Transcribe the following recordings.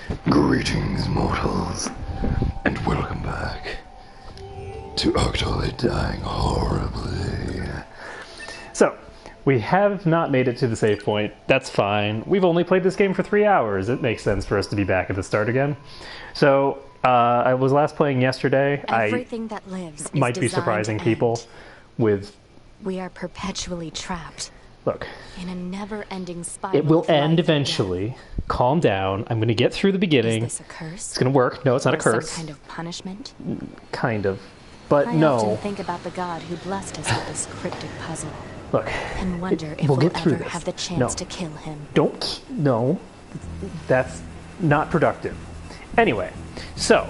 Greetings, mortals, and welcome back to Octoly Dying Horribly. So, we have not made it to the save point. That's fine. We've only played this game for 3 hours. It makes sense for us to be back at the start again. So, I was last playing yesterday. Everything that lives might be surprising people with... We are perpetually trapped. Look. In a never-ending spiral. It will end eventually. Calm down. I'm going to get through the beginning. Is this a curse? It's going to work. No, it's not a curse. Some kind of punishment? Kind of. But I often think about the God who blessed us with this cryptic puzzle. Look. And wonder if we'll we'll get through ever this. have the chance to kill him. No. That's not productive. Anyway, so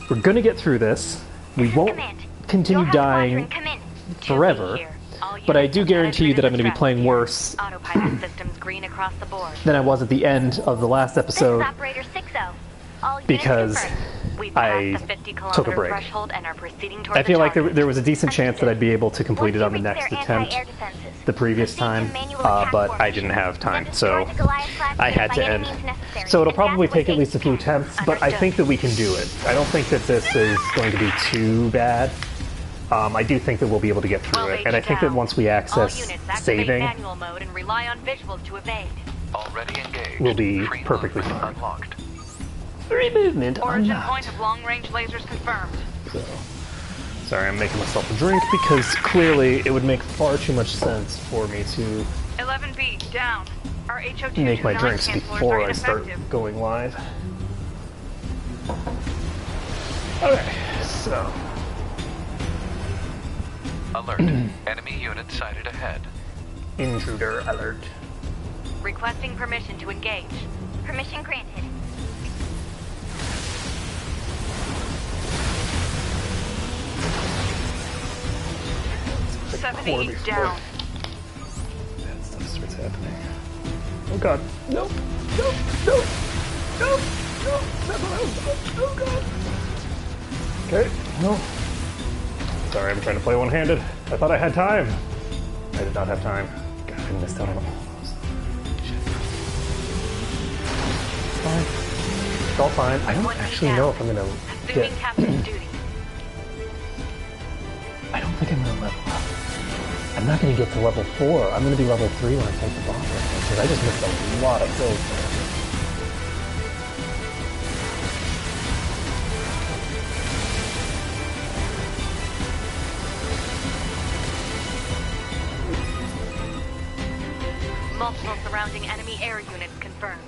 we're going to get through this. We won't continue dying forever. But I do guarantee you that I'm going to be playing worse than I was at the end of the last episode because I took a break. I feel like there was a decent chance that I'd be able to complete it on the next attempt the previous time, but I didn't have time, so I had to end. So it'll probably take at least a few attempts, but I think that we can do it. I don't think that this is going to be too bad. I do think that we'll be able to get through it, and I think that once we access saving, we'll be perfectly fine. Free movement Origin unlocked. point of long-range lasers confirmed. So, sorry, I'm making myself a drink because clearly it would make far too much sense for me to 11B down. Our HO2 make my design drinks cancelers before are I start ineffective. going live. Okay, so. Alert. Enemy unit sighted ahead. Intruder alert. Requesting permission to engage. Permission granted. Like 78 down. Bad stuff starts happening. Oh god. Nope. Nope. Nope. Nope. Nope. That's what I was about. Oh god. Okay. No. Sorry, I'm trying to play one-handed. I thought I had time. I did not have time. God, I missed out on all those. Shit. It's fine. It's all fine. I don't actually know if I'm gonna get... Captain's duty. I don't think I'm gonna level up. I'm not gonna get to level 4. I'm gonna be level 3 when I take the boss, because I just missed a lot of kills there. Multiple surrounding enemy air units confirmed.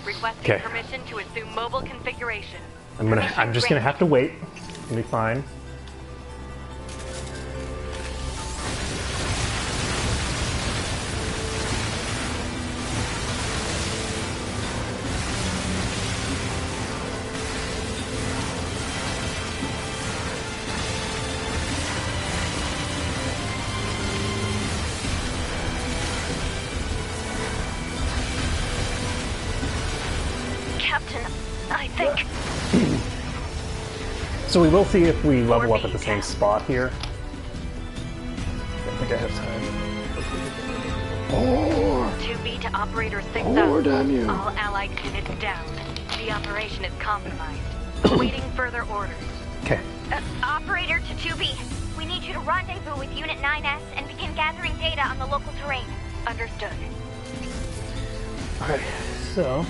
Requesting permission to assume mobile configuration. I'm just gonna have to wait. It's gonna be fine. So we will see if we level up at the same spot here. I don't think I have time. Oh! 2B to operator 6 Oh, damn you. All allied units down. The operation is compromised. Awaiting further orders. Okay. Operator to 2B. We need you to rendezvous with Unit 9S and begin gathering data on the local terrain. Understood. Okay, so...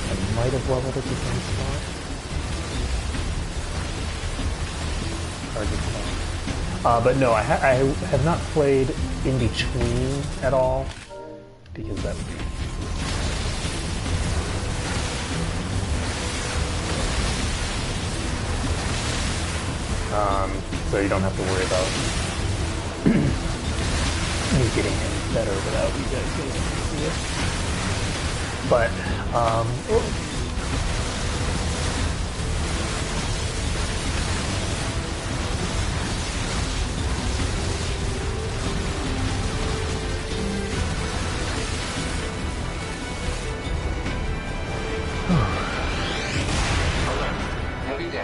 I might have leveled at the same spot. Hard to tell. But no, I have not played in between at all, because that would be... so you don't have to worry about me getting any better without you guys getting to see it. But,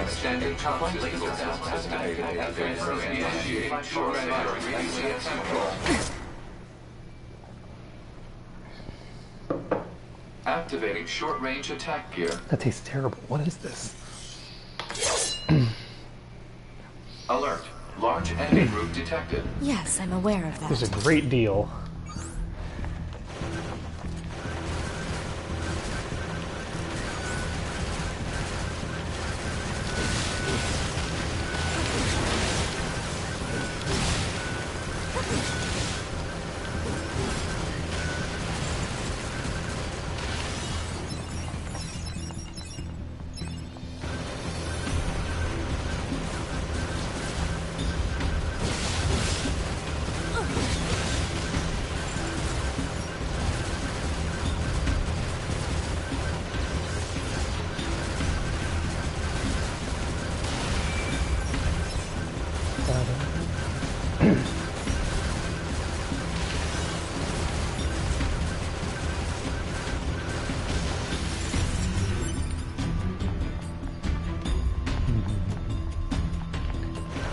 Standing top lethal activating short-range attack gear. That tastes terrible. What is this? Alert. Large enemy group detected. Yes, I'm aware of that. There's a great deal.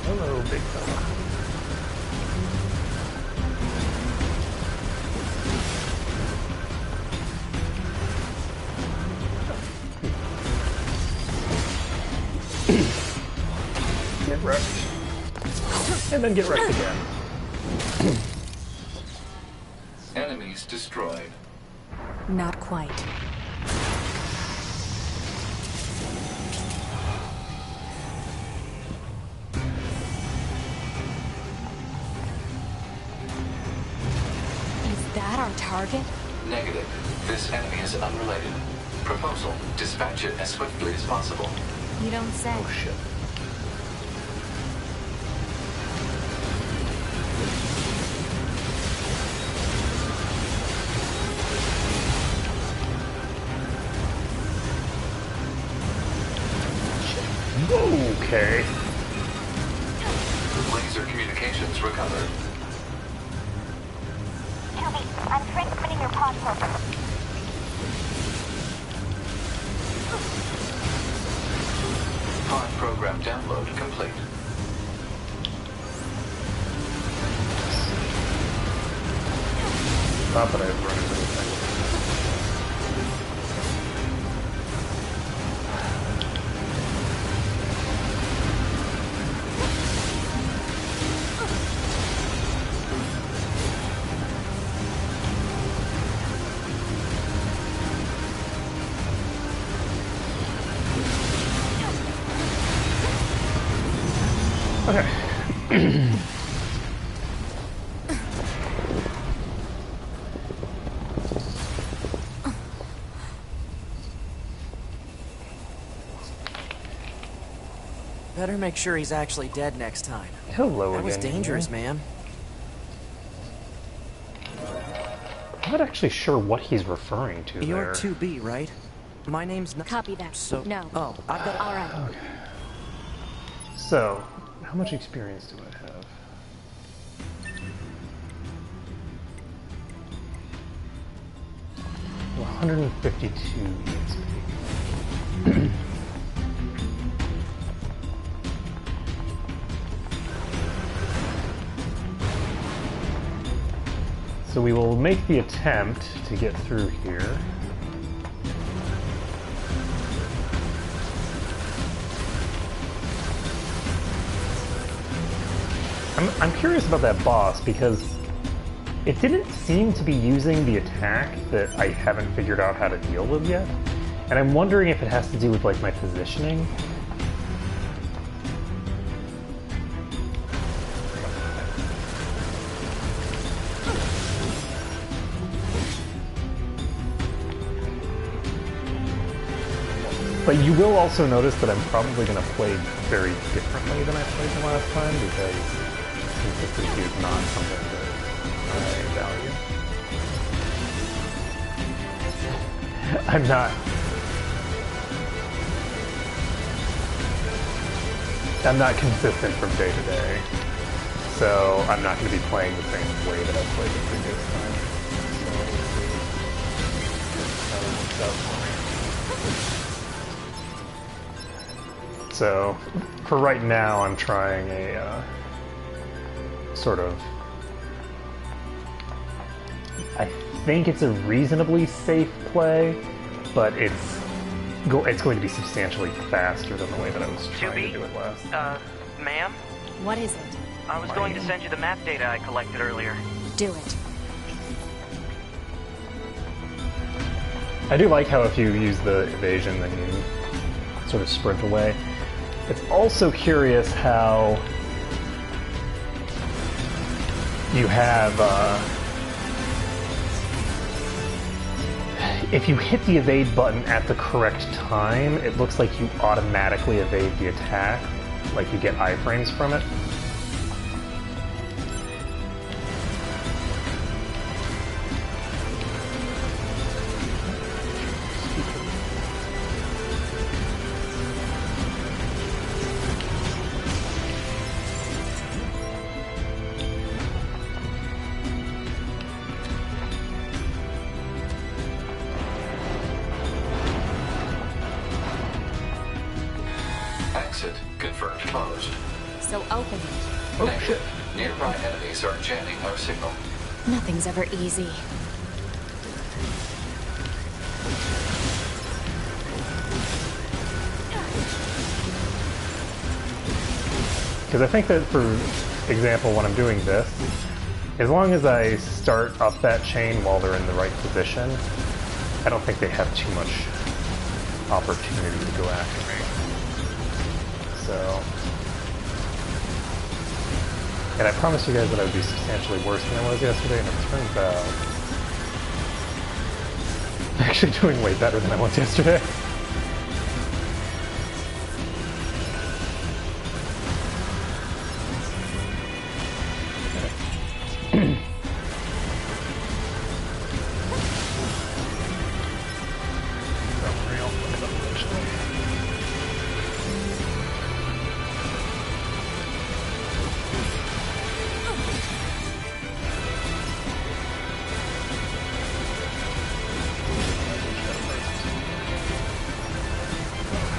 Hello, big fella. Get wrecked. And then get wrecked again. Enemies destroyed. Not quite. Is that our target? Negative. This enemy is unrelated. Proposal. Dispatch it as swiftly as possible. You don't say. Oh shit. Okay. Laser communications recovered. Toby, I'm transmitting your pod program. Pod program download complete. Not that I've run into anything. Okay. Better make sure he's actually dead next time. Hello That was again, dangerous, Nier. man. I'm not actually sure what he's referring to You're there. 2B, right? My name's not. Copy that. So. No. Oh, I've got. All right. Okay. So, how much experience do I have? Well, 152 EXP. So we will make the attempt to get through here. I'm curious about that boss because it didn't seem to be using the attack that I haven't figured out how to deal with yet. And I'm wondering if it has to do with like my positioning. But you will also notice that I'm probably going to play very differently than I played the last time because consistency is not something that value. I'm not consistent from day to day, so I'm not going to be playing the same way that I played the previous time. So we'll see how that works out for me. So for right now, I'm trying a sort of. I think it's a reasonably safe play, but it's going to be substantially faster than the way that I was trying to do it last. Ma'am? What is it? I was going to send you the map data I collected earlier. Do it. I do like how if you use the evasion, then you sort of sprint away. It's also curious how you have, if you hit the evade button at the correct time, it looks like you automatically evade the attack, like you get iframes from it. Exit confirmed closed. So open it. Oh shit. Nearby enemies are jamming our signal. Nothing's ever easy. Because I think that, for example, when I'm doing this, as long as I start up that chain while they're in the right position, I don't think they have too much opportunity to go after me. So... And I promised you guys that I would be substantially worse than I was yesterday, and it turns out... I'm actually doing way better than I was yesterday.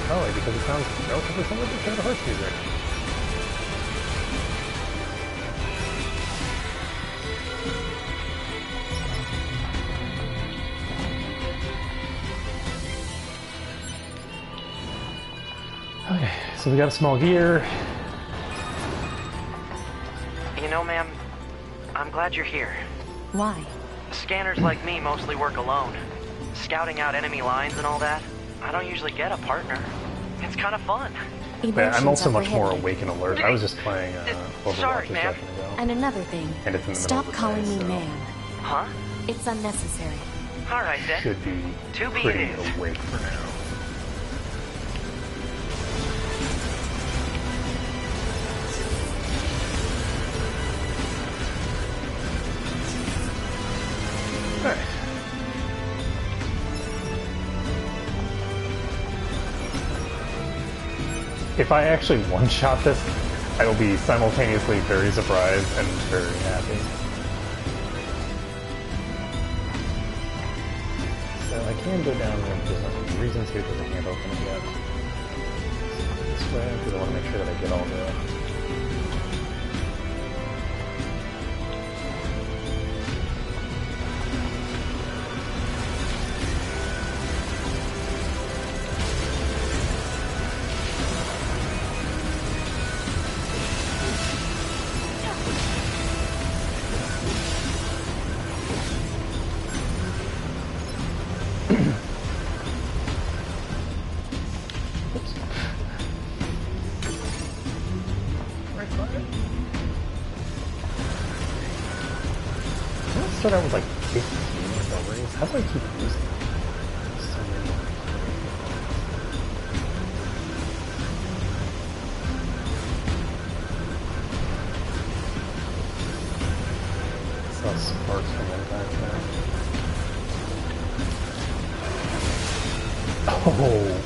Probably because it sounds relatively similar to Shadow Hearts music. Okay, so we got a small gear. You know, ma'am, I'm glad you're here. Why? Scanners like me mostly work alone. Scouting out enemy lines and all that, I don't usually get a partner. It's kind of fun. Yeah, I'm also much more awake and alert. I was just playing Overwatch Sorry, a ma'am. second ago. And another thing. And it's in the middle Stop of the calling day, me so ma'am. Huh? It's unnecessary. All right, then. Should be To be pretty it is. awake for now. Alright. If I actually one-shot this, I will be simultaneously very surprised and very happy. So I can go down there, but there's no reason to because I can't open it yet. This way, because I want to make sure that I get all the... Start out with like 15 stories. How do I keep losing so many? Oh.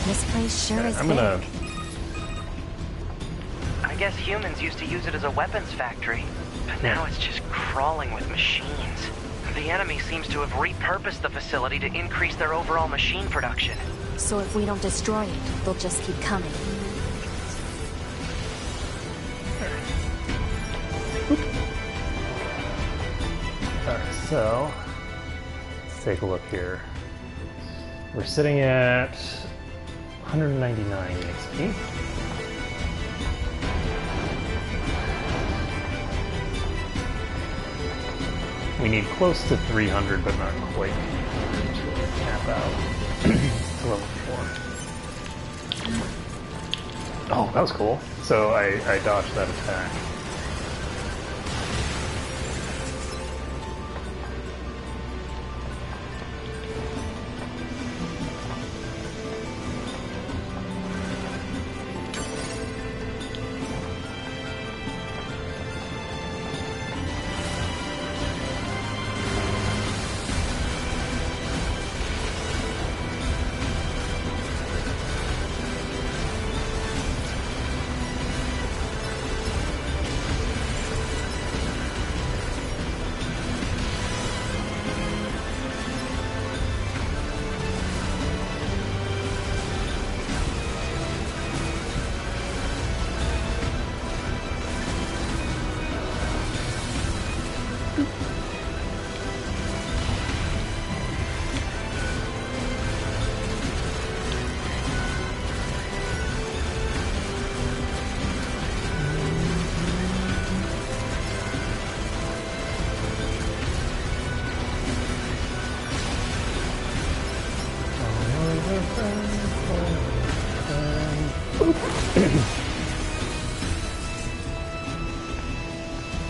This place sure is I'm gonna... big. I guess humans used to use it as a weapons factory, but now it's just crawling with machines. The enemy seems to have repurposed the facility to increase their overall machine production. So if we don't destroy it, they'll just keep coming. Alright, so... let's take a look here. We're sitting at 199 XP. We need close to 300, but not quite to cap out to level 4. Oh, that was cool. So I dodged that attack.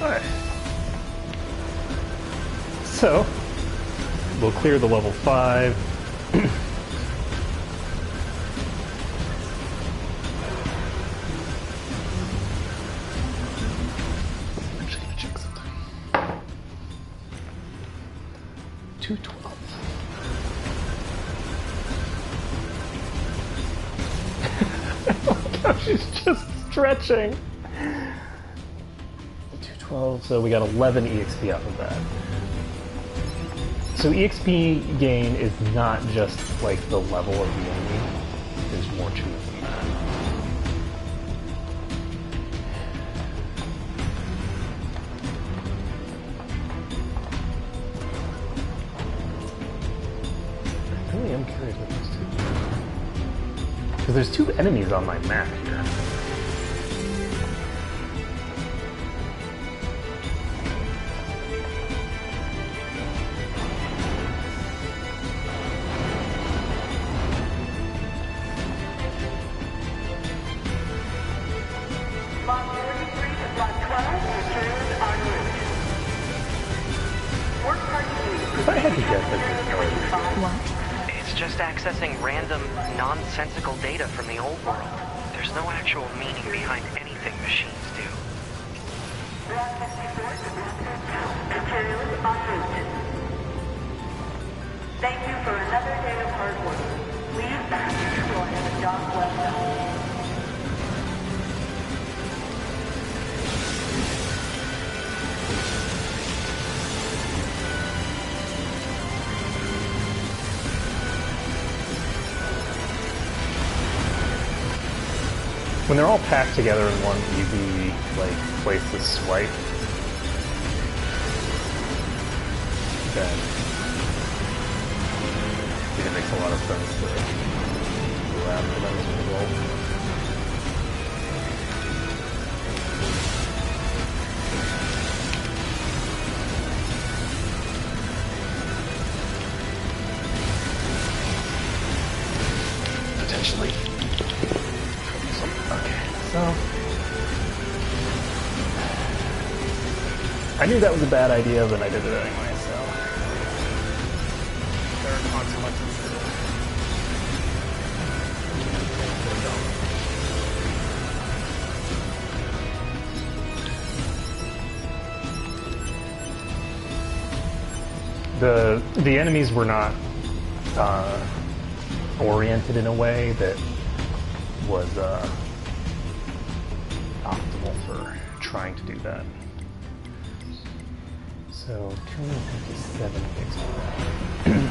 Alright. So, we'll clear the level 5. I'm just gonna check something. 212. Oh, she's just stretching. 212, so we got 11 EXP off of that. So EXP gain is not just like the level of the enemy. There's more to it than that. I really am curious what these two do. Because there's 2 enemies on my map here. If I had to guess, What? It's just accessing random, nonsensical data from the old world. There's no actual meaning behind anything machines do. Thank you for another day of hard work. Please back to the job well done. when they're all packed together in one easy, like, place to swipe, then it makes a lot of sense to go after them as a result. Potentially. Okay, so I knew that was a bad idea, but I did it anyway, so there are consequences to it. The enemies were not oriented in a way that was optimal for trying to do that. So 257 XP.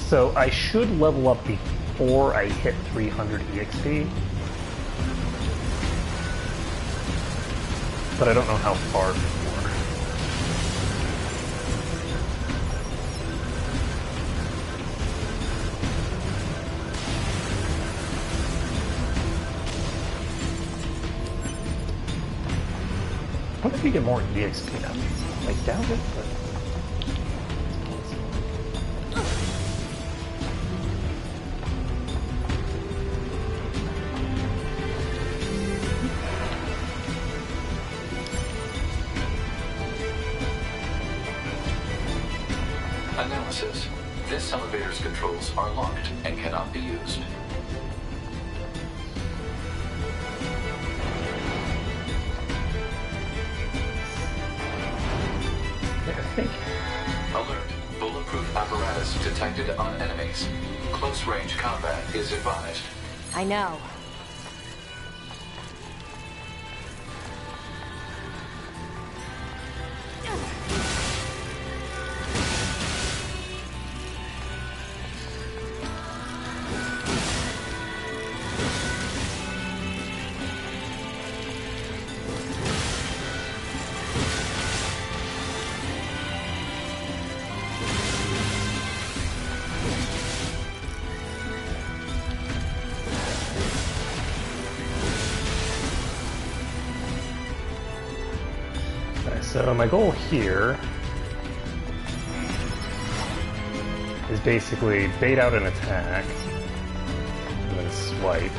So I should level up before I hit 300 EXP. But I don't know how far before. What if you get more EXP now? I doubt it, but... Analysis. This elevator's controls are locked and cannot be used. Alert. Bulletproof apparatus detected on enemies. Close range combat is advised. I know. So my goal here is basically bait out an attack and then swipe.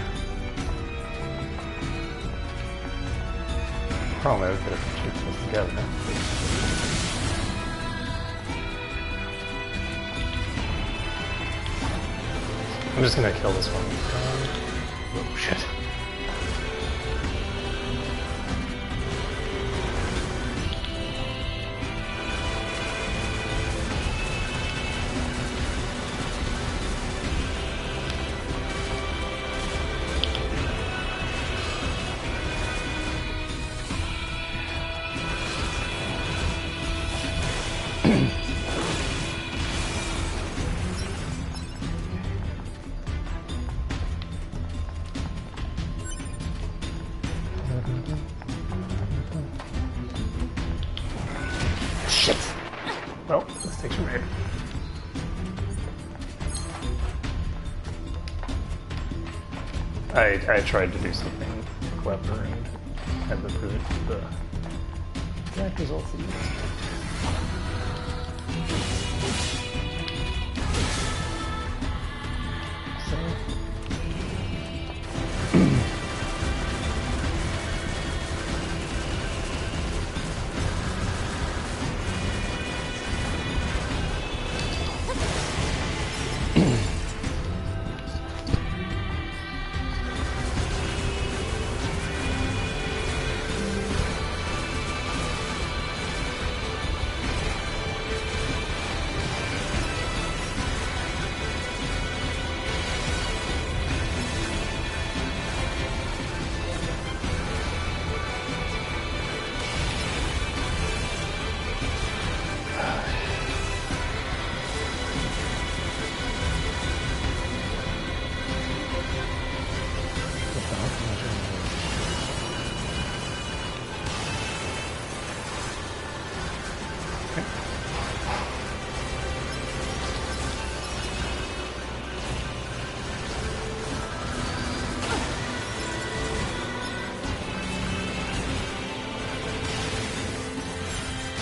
Problem is that if we keep this together. I'm just gonna kill this one. Oh shit. Shit. Well, this takes a raid. I tried to do something clever and had the exact results that you expect.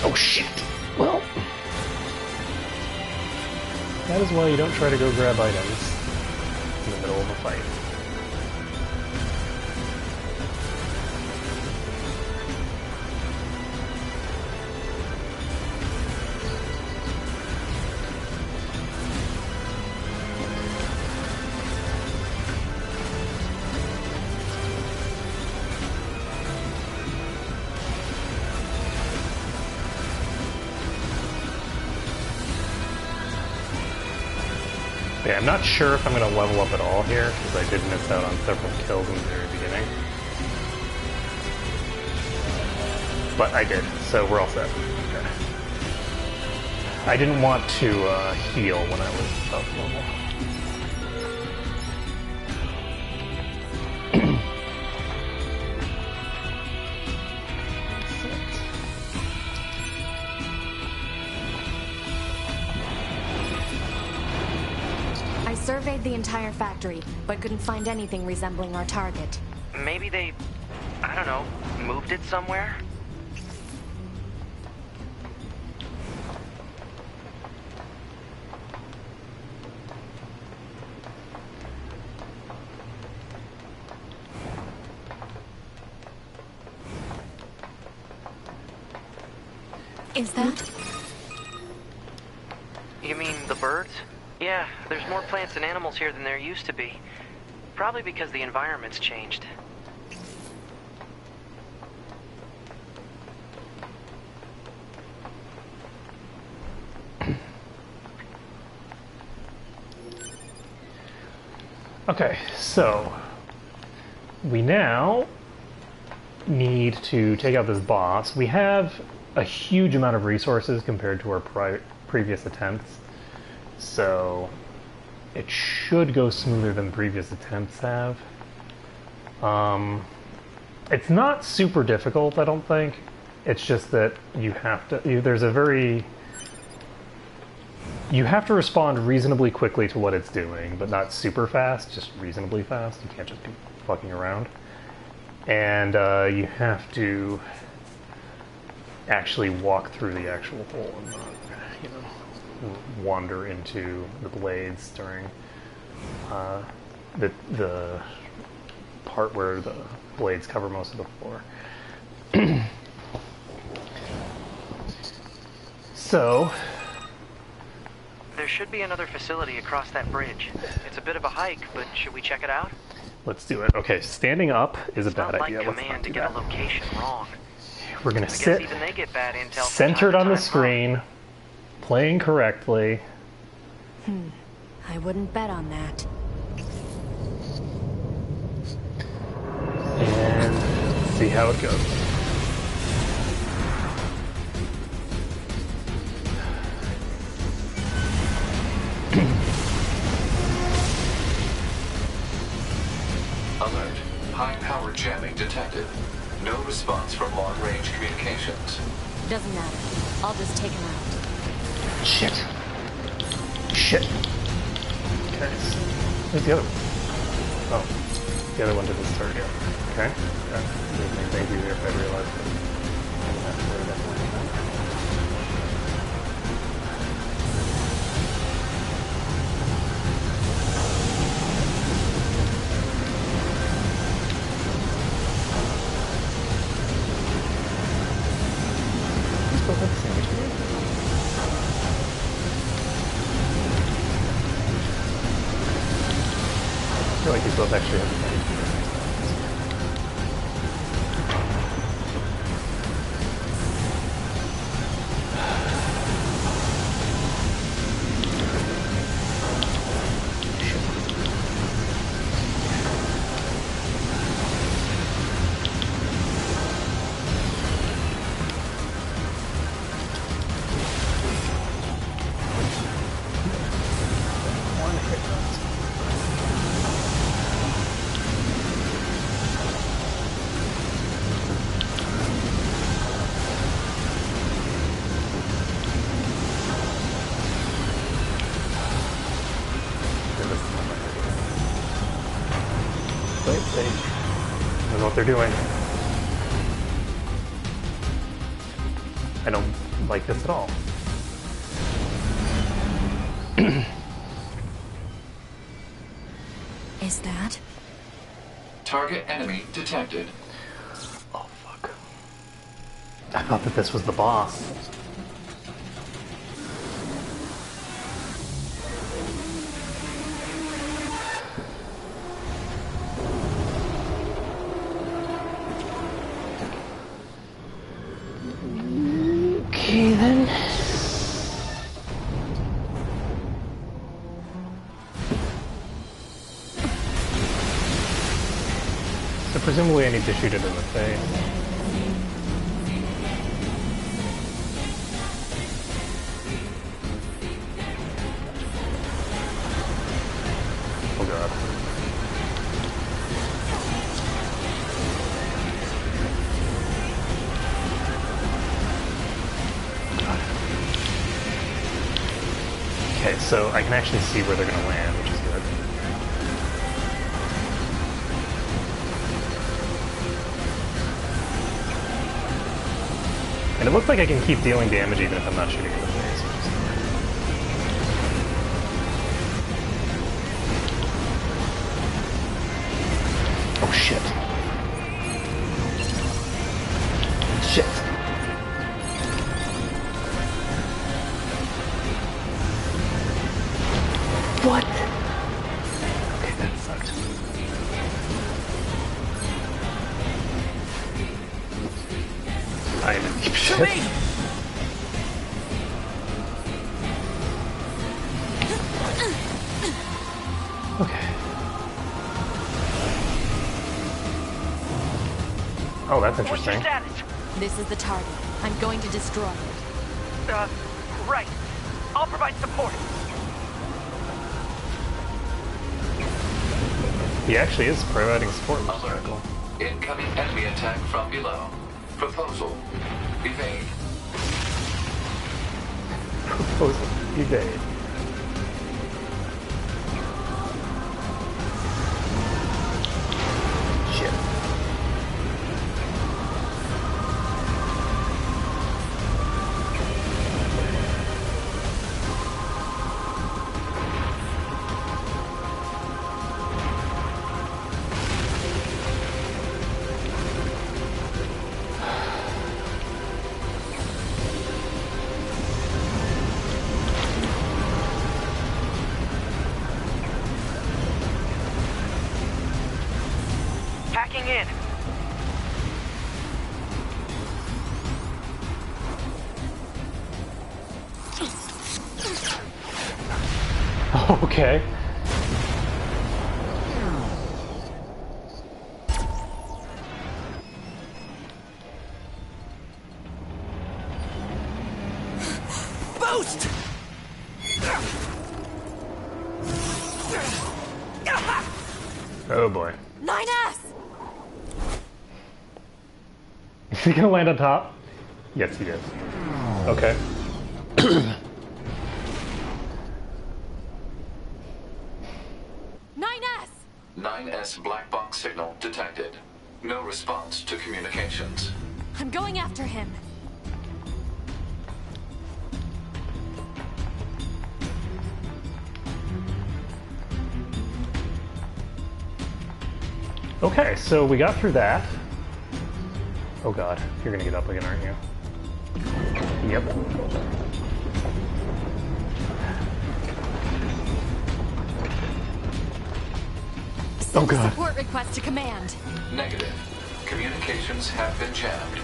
Oh shit! Well, that is why you don't try to go grab items in the middle of a fight. Okay, I'm not sure if I'm going to level up at all here, because I did miss out on several kills in the very beginning. But I did, so we're all set. Okay. I didn't want to heal when I was up level. I surveyed the entire factory, but couldn't find anything resembling our target. Maybe they, I don't know, moved it somewhere? Is that? You mean the birds? Yeah, there's more plants and animals here than there used to be. Probably because the environment's changed. Okay, so we now need to take out this boss. We have a huge amount of resources compared to our previous attempts, so it should go smoother than previous attempts have. It's not super difficult, I don't think. It's just that you have to. You have to respond reasonably quickly to what it's doing, but not super fast, just reasonably fast. You can't just be fucking around. And you have to actually walk through the actual hole and not, you know, wander into the blades during the part where the blades cover most of the floor. So there should be another facility across that bridge. It's a bit of a hike, but should we check it out? Let's do it. Okay, standing up is a bad idea. It's not like command to get a location wrong. We're gonna sit even they get bad intel centered on the screen, playing correctly. I wouldn't bet on that. And see how it goes. Alert. High-power jamming detected. No response from long-range communications. Doesn't matter. I'll just take him out. Shit. Shit. Okay. Where's the other one? Oh. The other one didn't start yet. Okay. Thank you if I realized that. I feel like these both actually have the I don't know what they're doing. I don't like this at all. Is that? Target enemy detected. Oh, fuck. I thought that this was the boss. Okay, then. Presumably I need to shoot it in the face. Oh god. Okay, so I can actually see where they're going to land, which is good. And it looks like I can keep dealing damage even if I'm not shooting in the face. Oh shit. Shit. What? Okay, that sucked. I am in deep shit. Okay. Oh, that's What's your interesting. status? This is the target. I'm going to destroy it. Right. I'll provide support. He actually is providing support. Alert. Cool. Incoming enemy attack from below. Proposal. Evade. Proposal. Evade. Shit. Hacking in. Okay. Boost! Oh boy. 9S! Is he gonna land on top? Yes, he is. Okay. 9S! 9S black box signal detected. No response to communications. I'm going after him. Okay, so we got through that. Oh god, you're gonna get up again, aren't you? Yep. Oh god. Support request to command. Negative. Communications have been jammed.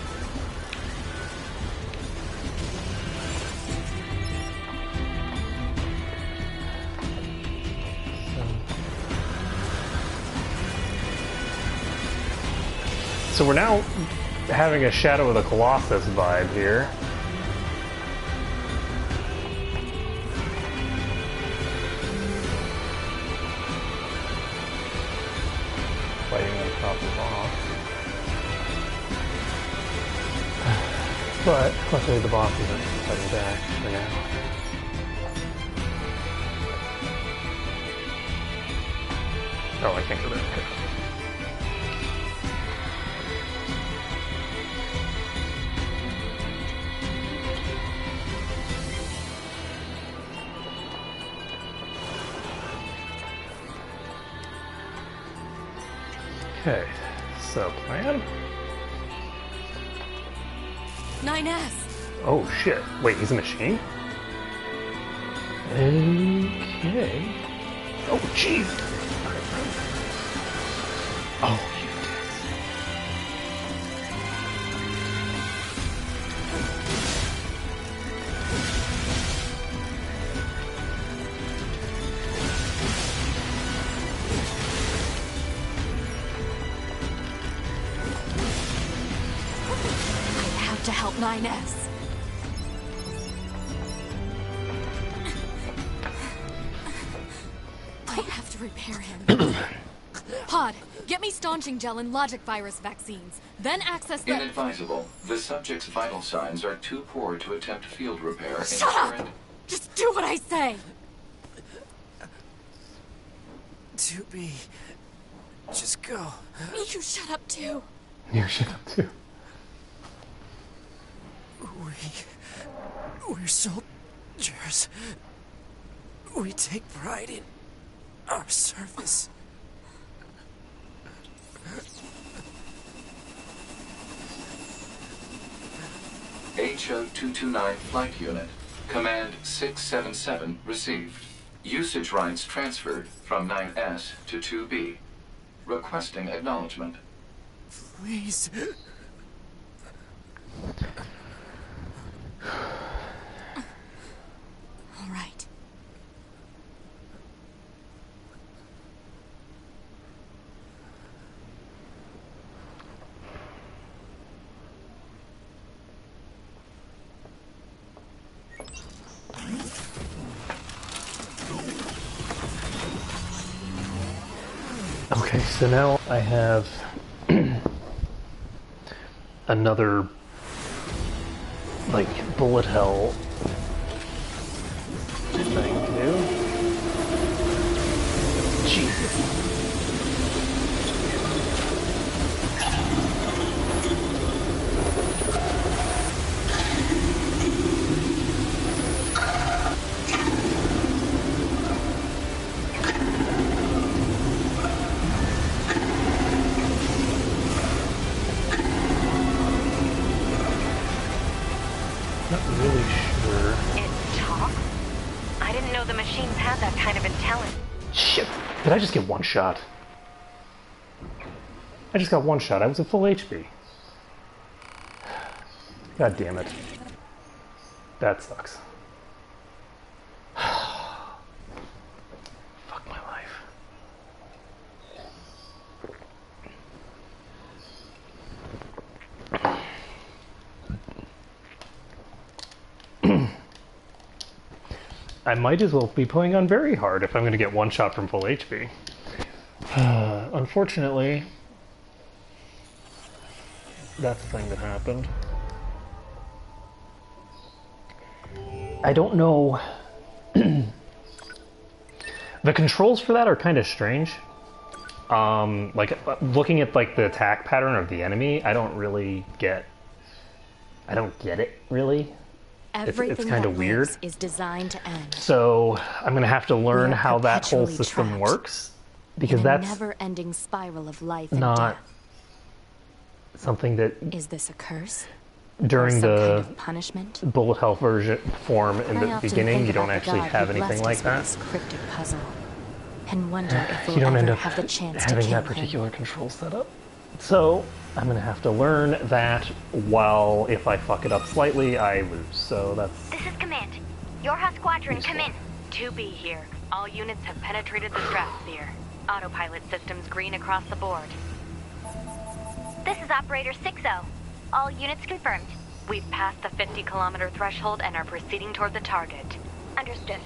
So we're now having a Shadow of the Colossus vibe here. Fighting on top of boss. But luckily the boss isn't fighting back for now. Oh, I can't go there. Okay. Okay, so plan. 9S! Oh shit, wait, he's a machine? Okay. Oh jeez! Oh, you dicks. help 9S. I have to repair him. Pod, get me staunching gel and logic virus vaccines. Then access the... Inadvisable. The subject's vital signs are too poor to attempt field repair. Shut up! Just do what I say! 2B. Just go. You shut up too. You shut up too. We're soldiers. We take pride in our service. HO-229 Flight Unit. Command 677 received. Usage rights transferred from 9S to 2B. Requesting acknowledgement. Please. All right. Okay, so now I have another, like, bullet hell thing to do. Jesus. Not really sure. It talks? I didn't know the machines had that kind of intelligence. Shit. Did I just get one shot? I just got one shot. I was at full HP. God damn it. That sucks. Fuck my life. I might as well be playing on very hard if I'm going to get one shot from full HP. Unfortunately, that's the thing that happened. I don't know. The controls for that are kind of strange. Like, looking at, like, the attack pattern of the enemy, I don't get it, really. It's kind of weird. Is designed to end. So I'm gonna have to learn how that whole system works, because that's never-ending spiral of life not and death. Something that is this a curse? During the kind of punishment? bullet hell version form in the beginning, you don't actually have anything like that. This cryptic puzzle, and wonder if we'll you don't end ever up have the chance having to kill that particular control set up. So I'm gonna have to learn that, while if I fuck it up slightly, I lose. So that's... This is Command. Yorha Squadron, come in. 2B here. All units have penetrated the stratosphere. Autopilot systems green across the board. This is Operator 6-0. All units confirmed. We've passed the 50-kilometer threshold and are proceeding toward the target. Understood.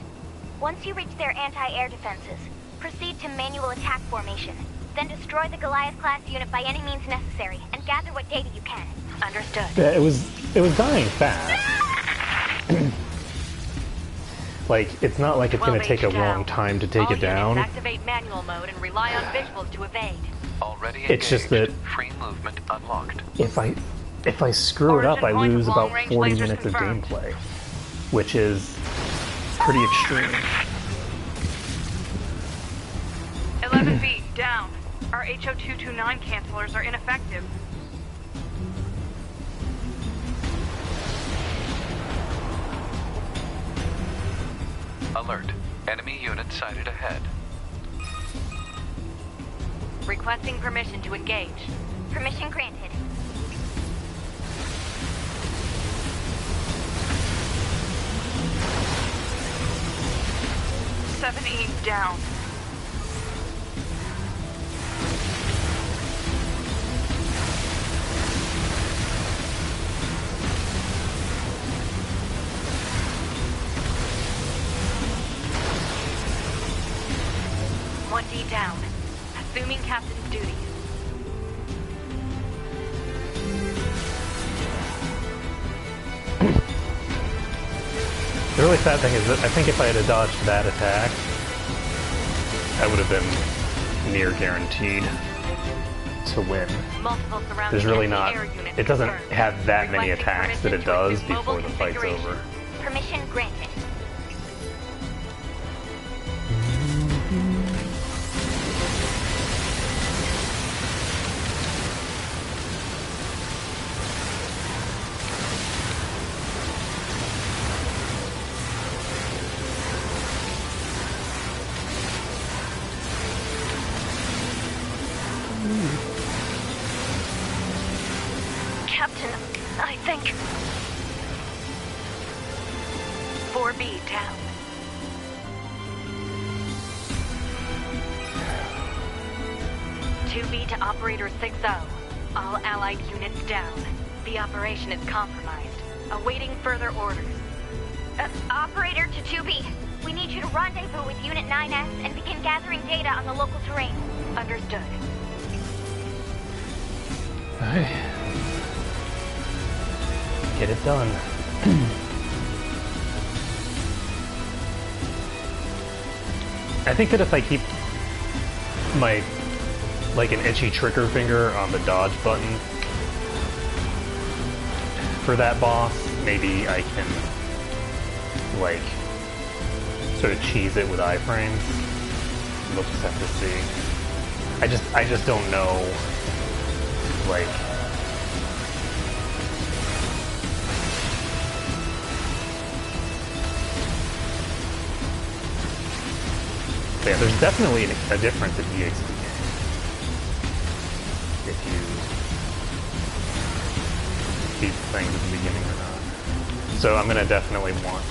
Once you reach their anti-air defenses, proceed to manual attack formation. Then destroy the Goliath-class unit by any means necessary, and gather what data you can. Understood. Yeah, it was dying fast. Like, it's not like it's going to take a long time to take it down. Activate manual mode and rely on visuals to evade. Already it's just that free movement unlocked. If I screw it up, I lose about 40 minutes of gameplay, which is pretty extreme. 11B, down. Our HO-229 cancelers are ineffective. Alert. Enemy unit sighted ahead. Requesting permission to engage. Permission granted. E down. down. Assuming captain's duties. The really sad thing is that I think if I had dodged that attack, I would have been near guaranteed to win. There's really not... It doesn't have that many attacks that it does before the fight's over. Permission granted. Captain, I think 4B down. 2B to Operator 6-0. All Allied units down. The operation is compromised. Awaiting further orders. Operator to 2B. We need you to rendezvous with Unit 9S and begin gathering data on the local terrain. Understood. Alright. Get it done. I think that if I keep my, like, an itchy trigger finger on the dodge button for that boss, maybe I can, like, sort of cheese it with iframes. We'll just have to see. I just don't know, like... Yeah, there's definitely a difference in EXP if you beat things at the beginning or not. So I'm gonna definitely want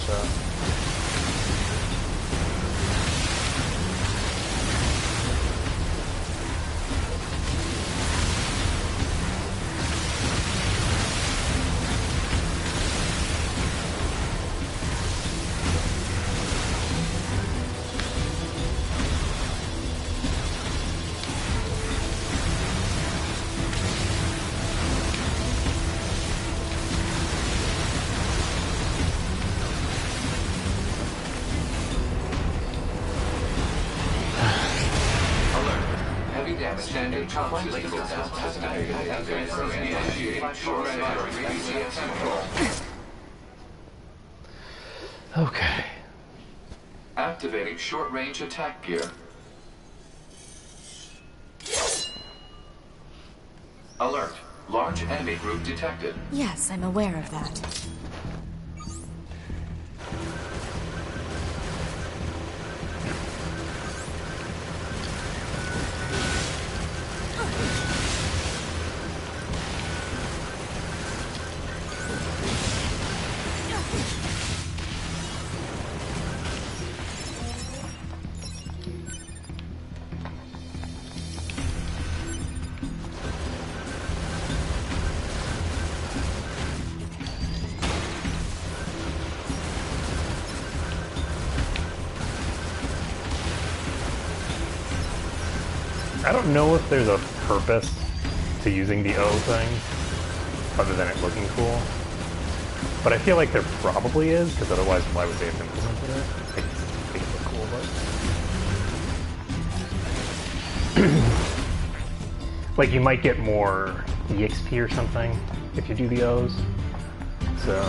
Okay. Activating short-range attack gear. Alert. Large enemy group detected. Yes, I'm aware of that. I don't know if there's a purpose to using the O thing, other than it looking cool. But I feel like there probably is, because otherwise why would they have implemented it? I just think it look cool, but... like, you might get more EXP or something if you do the O's. So...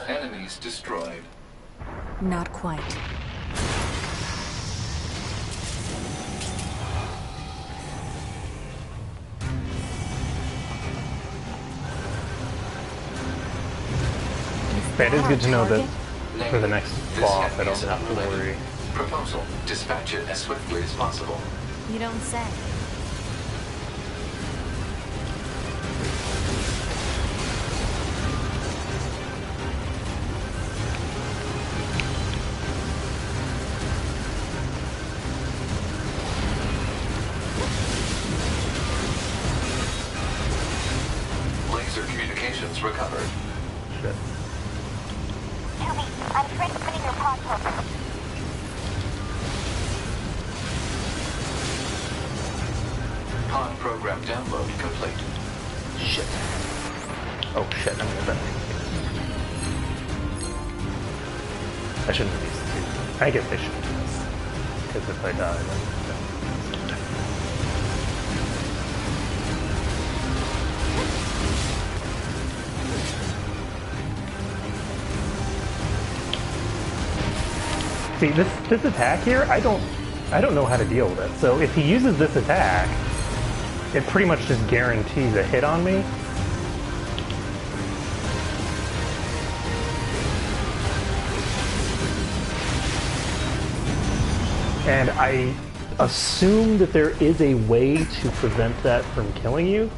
Enemies destroyed. Not quite. It is good to know that for the next boss I don't have to worry. Proposal. Dispatch it as swiftly as possible. You don't say. recovered. Shit. I'm transmitting your pod program. Pod program download complete. Shit. Oh shit, I'm gonna die. I shouldn't have used two. I guess I shouldn't do this. Because if I die, then... See, this attack here, I don't know how to deal with it. So if he uses this attack, it pretty much just guarantees a hit on me. And I assume that there is a way to prevent that from killing you.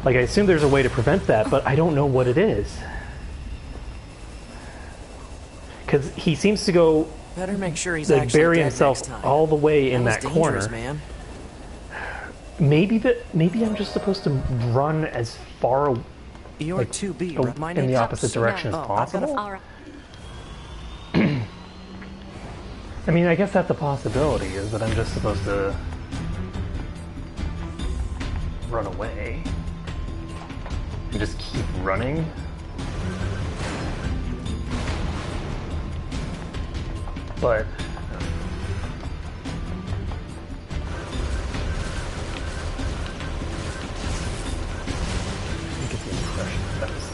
Like, I assume there's a way to prevent that, but I don't know what it is. Because he seems to go... Better make sure he's like, actually bury dead himself next time. all the way in that corner. Man. Maybe I'm just supposed to run as far You're like, 2B. in the opposite direction as possible. I mean, I guess that's a possibility, is that I'm just supposed to run away and just keep running. But I get the impression that was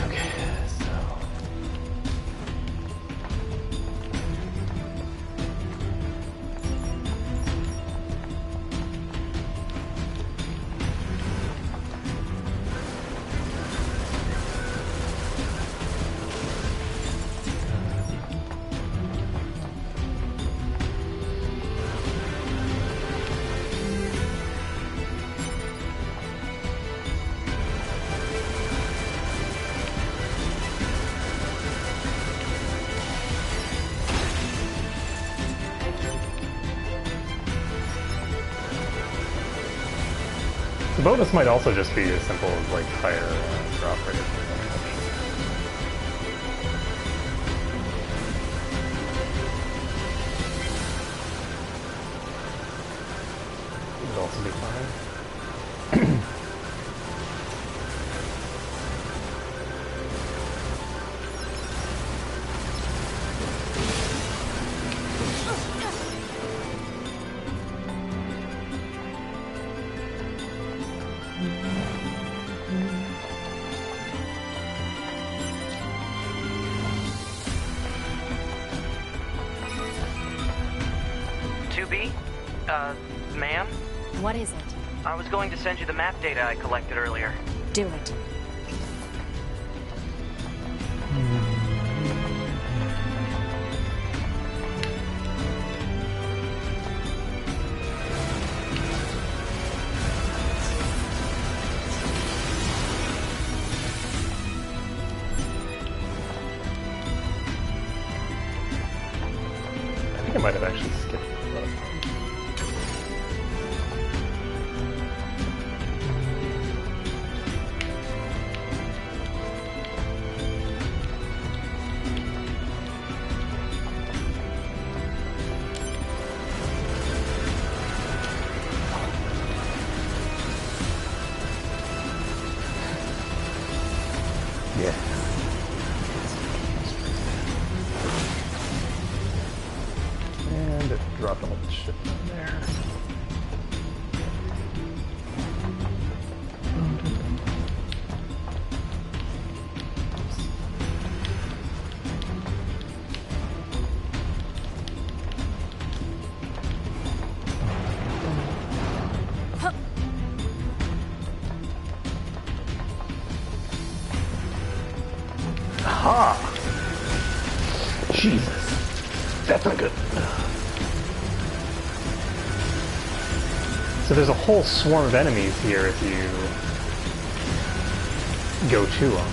okay, so the bonus might also just be as simple as like higher drop rate. It would also be fine. Ma'am? What is it? I was going to send you the map data I collected earlier. Do it. I think I might have actually skipped that. Yeah. And it dropped all the shit down there. Aha! Jesus. That's not good. So there's a whole swarm of enemies here if you go to them.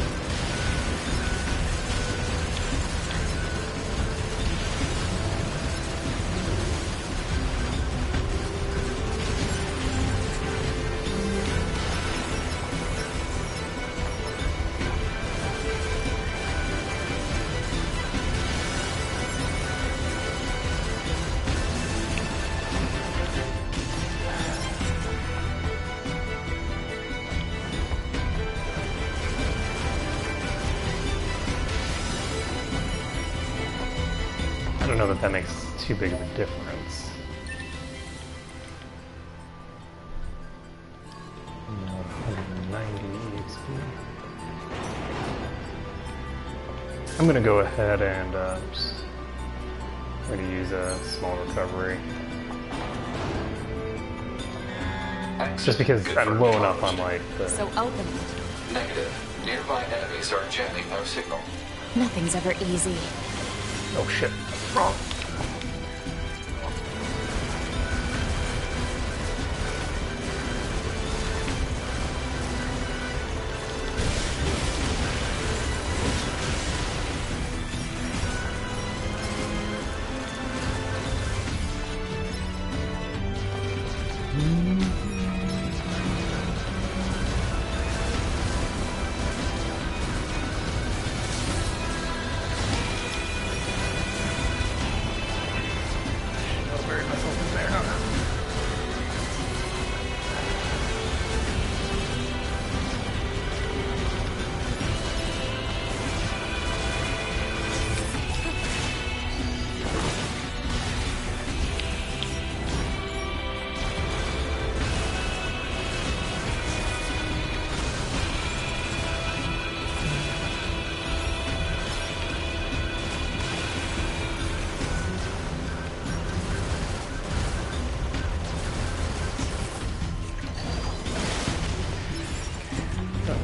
don't know that that makes too big of a difference. No, 190 XP. I'm gonna go ahead and I'm gonna use a small recovery. Just because I'm low enough on like the... So open it. Negative. Nearby enemies are jamming our signal. Nothing's ever easy. Oh shit. Wrong.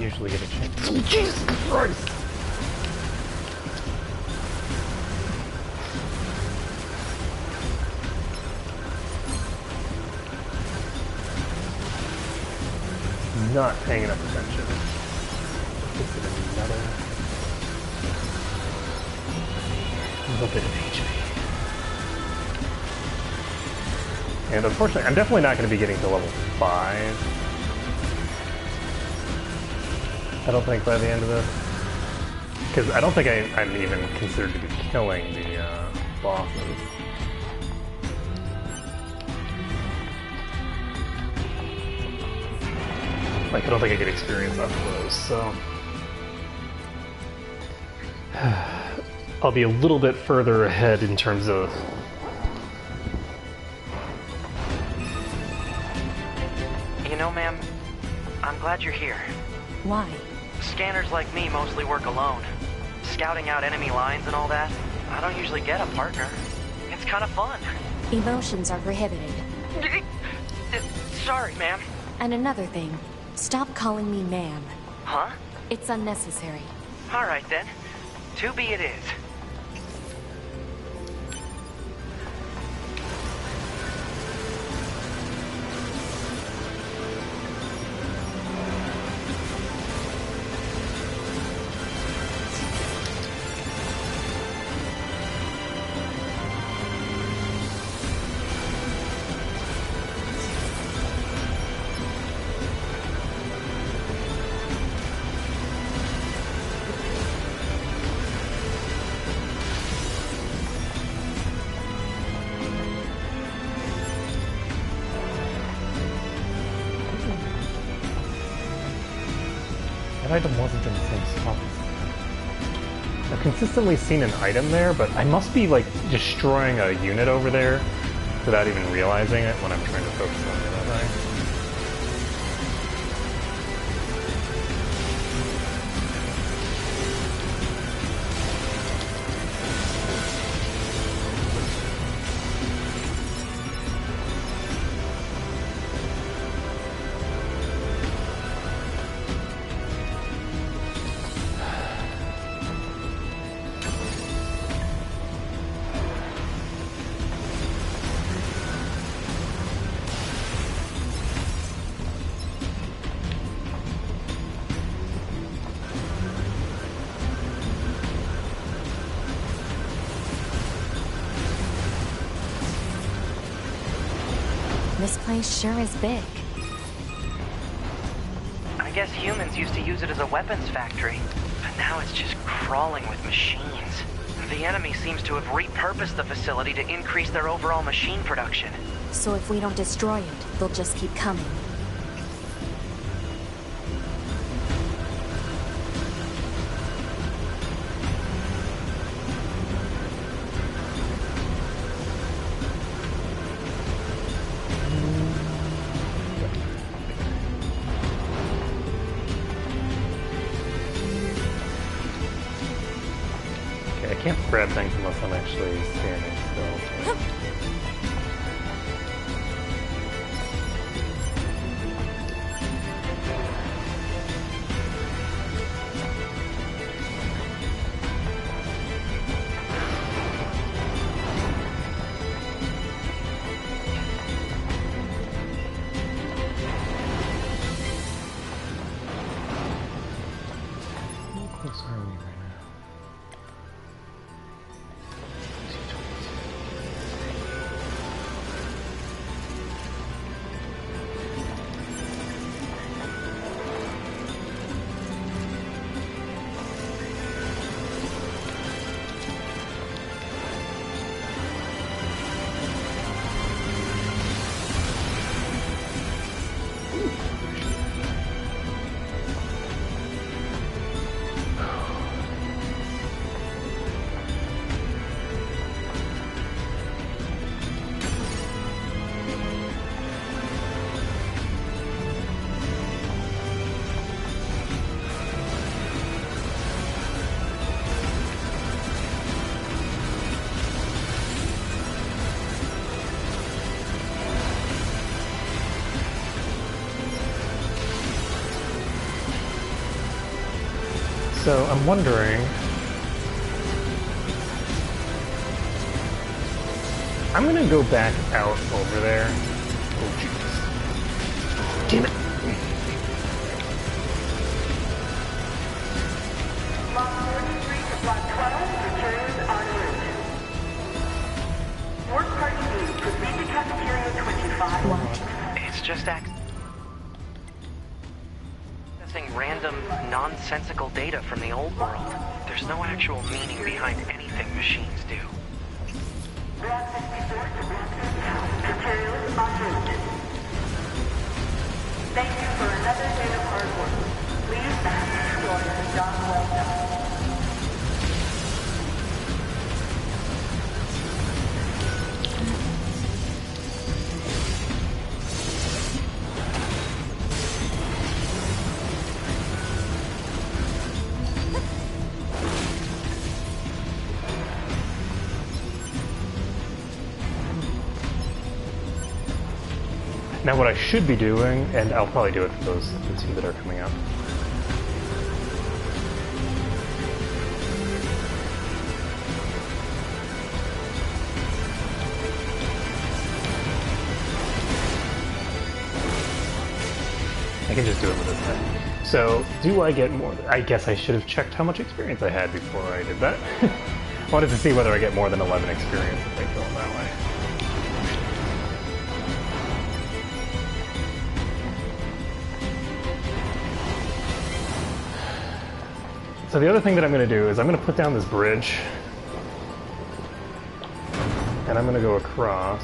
Usually get a chance. Jesus Christ! Not paying enough attention. Is it another little bit of HP? And unfortunately, I'm definitely not going to be getting to level 5. I don't think by the end of this, because I don't think I'm even considered to be killing the bosses. Like, I don't think I get experience off of those, so... I'll be a little bit further ahead in terms of... You know, ma'am, I'm glad you're here. Why? Scanners like me mostly work alone. Scouting out enemy lines and all that, I don't usually get a partner. It's kind of fun. Emotions are prohibited. Sorry, ma'am. And another thing, stop calling me ma'am. Huh? It's unnecessary. All right, then. 2B it is. That item wasn't in the same spot. I've consistently seen an item there, but I must be like destroying a unit over there without even realizing it when I'm trying to focus on the other thing. This place sure is big. I guess humans used to use it as a weapons factory, but now it's just crawling with machines. The enemy seems to have repurposed the facility to increase their overall machine production. So if we don't destroy it, they'll just keep coming. Okay, I can't grab things unless I'm actually standing still. How close are we right now? So I'm wondering, I'm gonna go back out over there. Oh jeez. Damn it. Block 43 to Block 12, materials en route. Work party B, proceed to cafeteria 25. What? It's just accessing random, nonsensical data from the old world. There's no actual meaning behind anything machines do. Block 54 to Block 8, materials en route. Thank you for another day of hard work. Please back to Florida, job well done. Now what I should be doing, and I'll probably do it for those the two that are coming up. I can just do it with this thing. So, do I get more? I guess I should have checked how much experience I had before I did that. I wanted to see whether I get more than 11 experience if I kill them that way. So the other thing that I'm going to do is I'm going to put down this bridge, and I'm going to go across.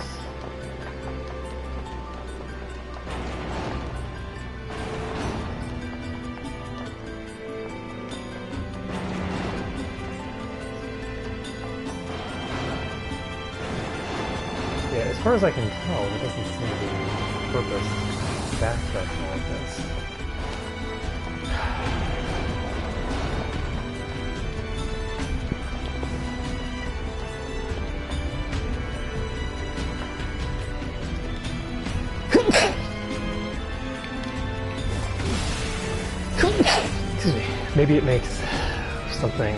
Yeah, as far as I can tell, there doesn't seem to be purpose backtracking all of this. Excuse me. Maybe it makes something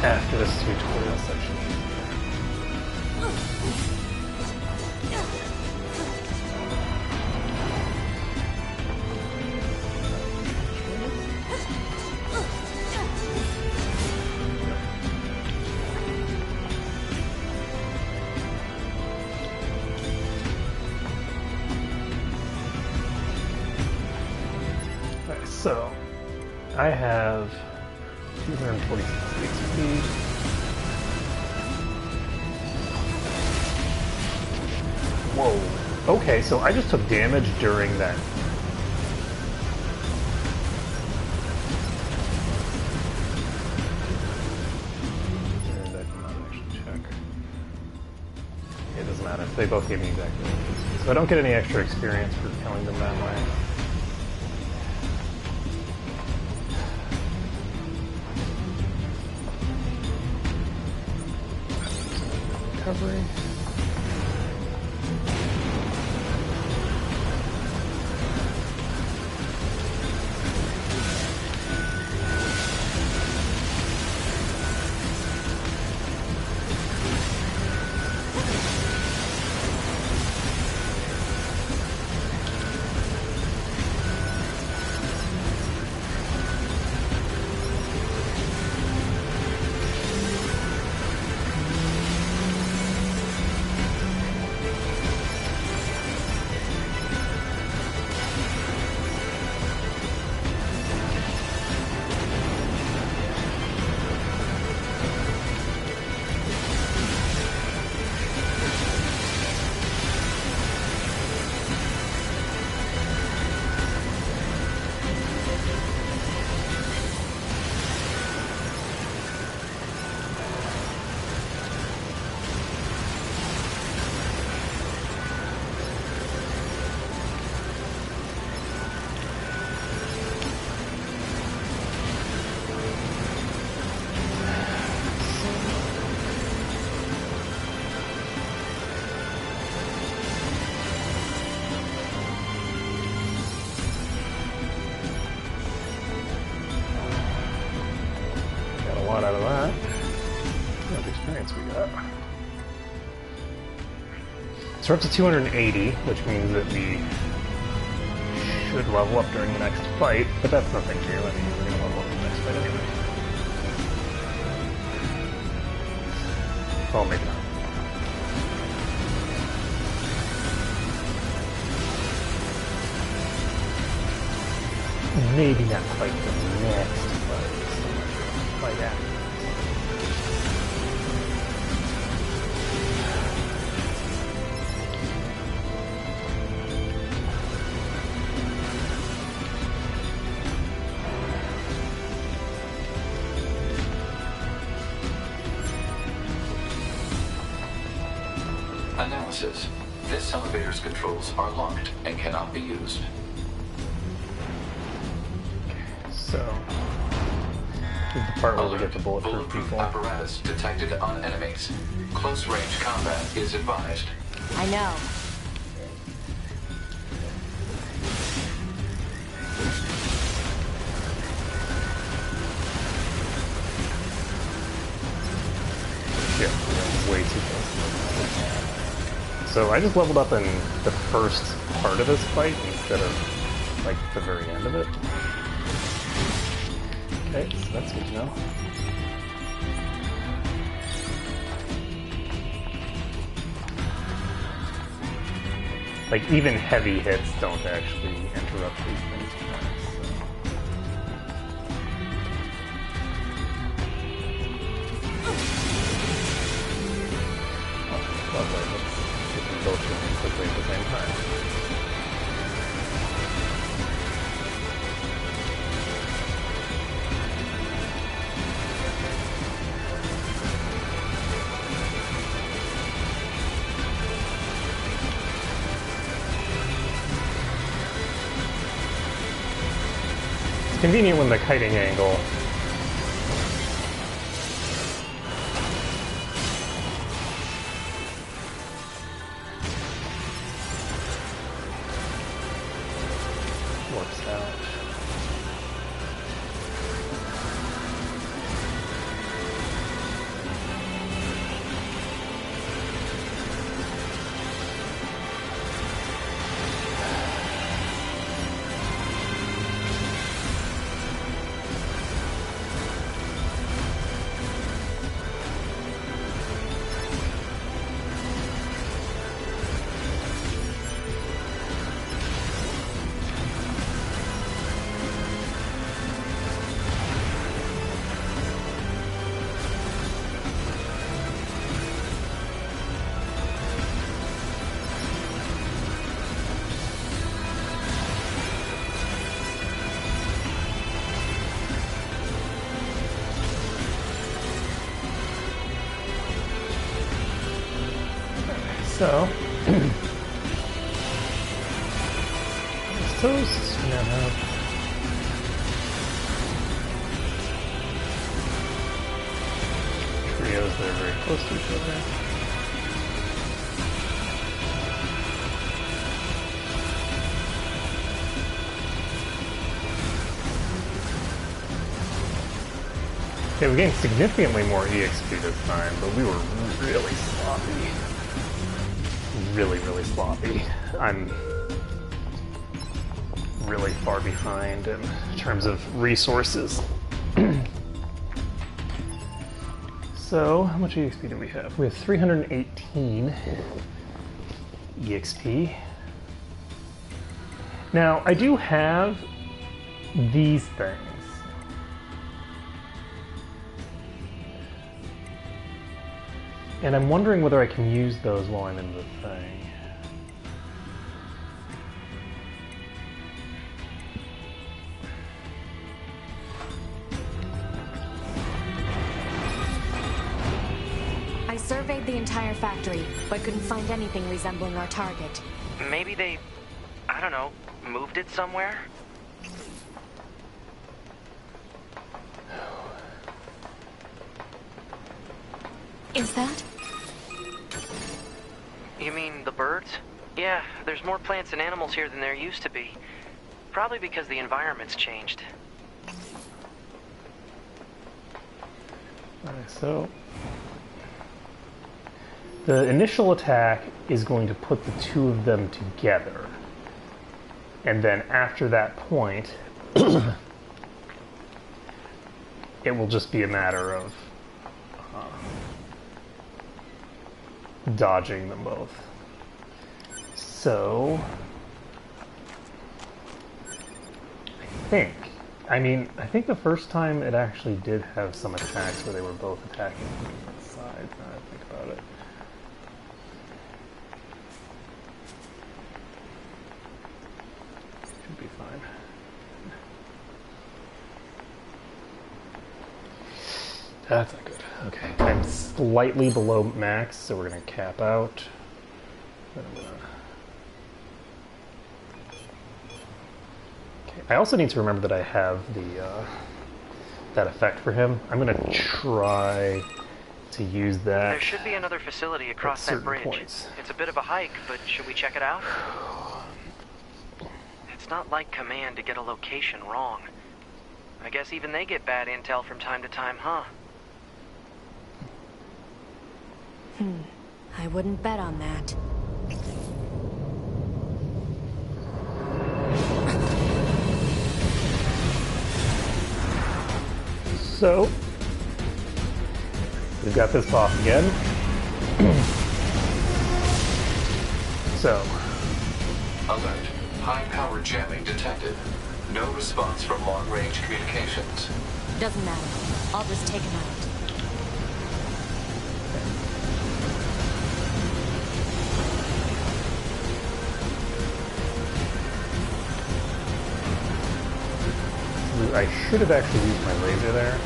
after this tutorial section. So, I have 246 HP. Whoa. Okay, so I just took damage during that. And I cannot actually check. It doesn't matter. They both gave me exactly what it is. So I don't get any extra experience for killing them that way. recovery. Out of that. How much experience we got? So we're up to 280, which means that we should level up during the next fight, but that's nothing new. I mean, we're going to level up in the next fight anyway. Oh, maybe not. Maybe not quite the next fight. Like that. Analysis. This elevator's controls are locked and cannot be used. So, this is the part where we get the bulletproof people. Apparatus detected on enemies. Close range combat is advised. I know. Yeah, way too close. So I just leveled up in the first part of this fight instead of, like, the very end of it. Okay, so that's good to know. Like, even heavy hits don't actually interrupt these things. Lovely. Let's get them both moving quickly at the same time. It's convenient when the kiting angle works out. So, toast now have trios that are very close to each other. Okay, we gained significantly more EXP this time, but we were really sloppy. Really, really sloppy. I'm really far behind in terms of resources. So, how much EXP do we have? We have 318 EXP. Now, I do have these things. And I'm wondering whether I can use those while I'm in the thing. I surveyed the entire factory, but couldn't find anything resembling our target. Maybe they, I don't know, moved it somewhere? Is that? You mean the birds? Yeah, there's more plants and animals here than there used to be. Probably because the environment's changed. Alright, so the initial attack is going to put the two of them together. And then after that point, it will just be a matter of dodging them both. So, I think the first time it actually did have some attacks where they were both attacking from different sides, now that I think about it. Should be fine. That's not good. Okay, I'm slightly below max, so we're gonna cap out. Then I'm gonna... Okay, I also need to remember that I have the that effect for him. I'm gonna try to use that. There should be another facility across that bridge. Points. It's a bit of a hike, but should we check it out? It's not like Command to get a location wrong. I guess even they get bad intel from time to time, huh? I wouldn't bet on that. So, we've got this boss again. So, Alert. High-power jamming detected. No response from long-range communications. Doesn't matter. I'll just take him out. I should have actually used my laser there.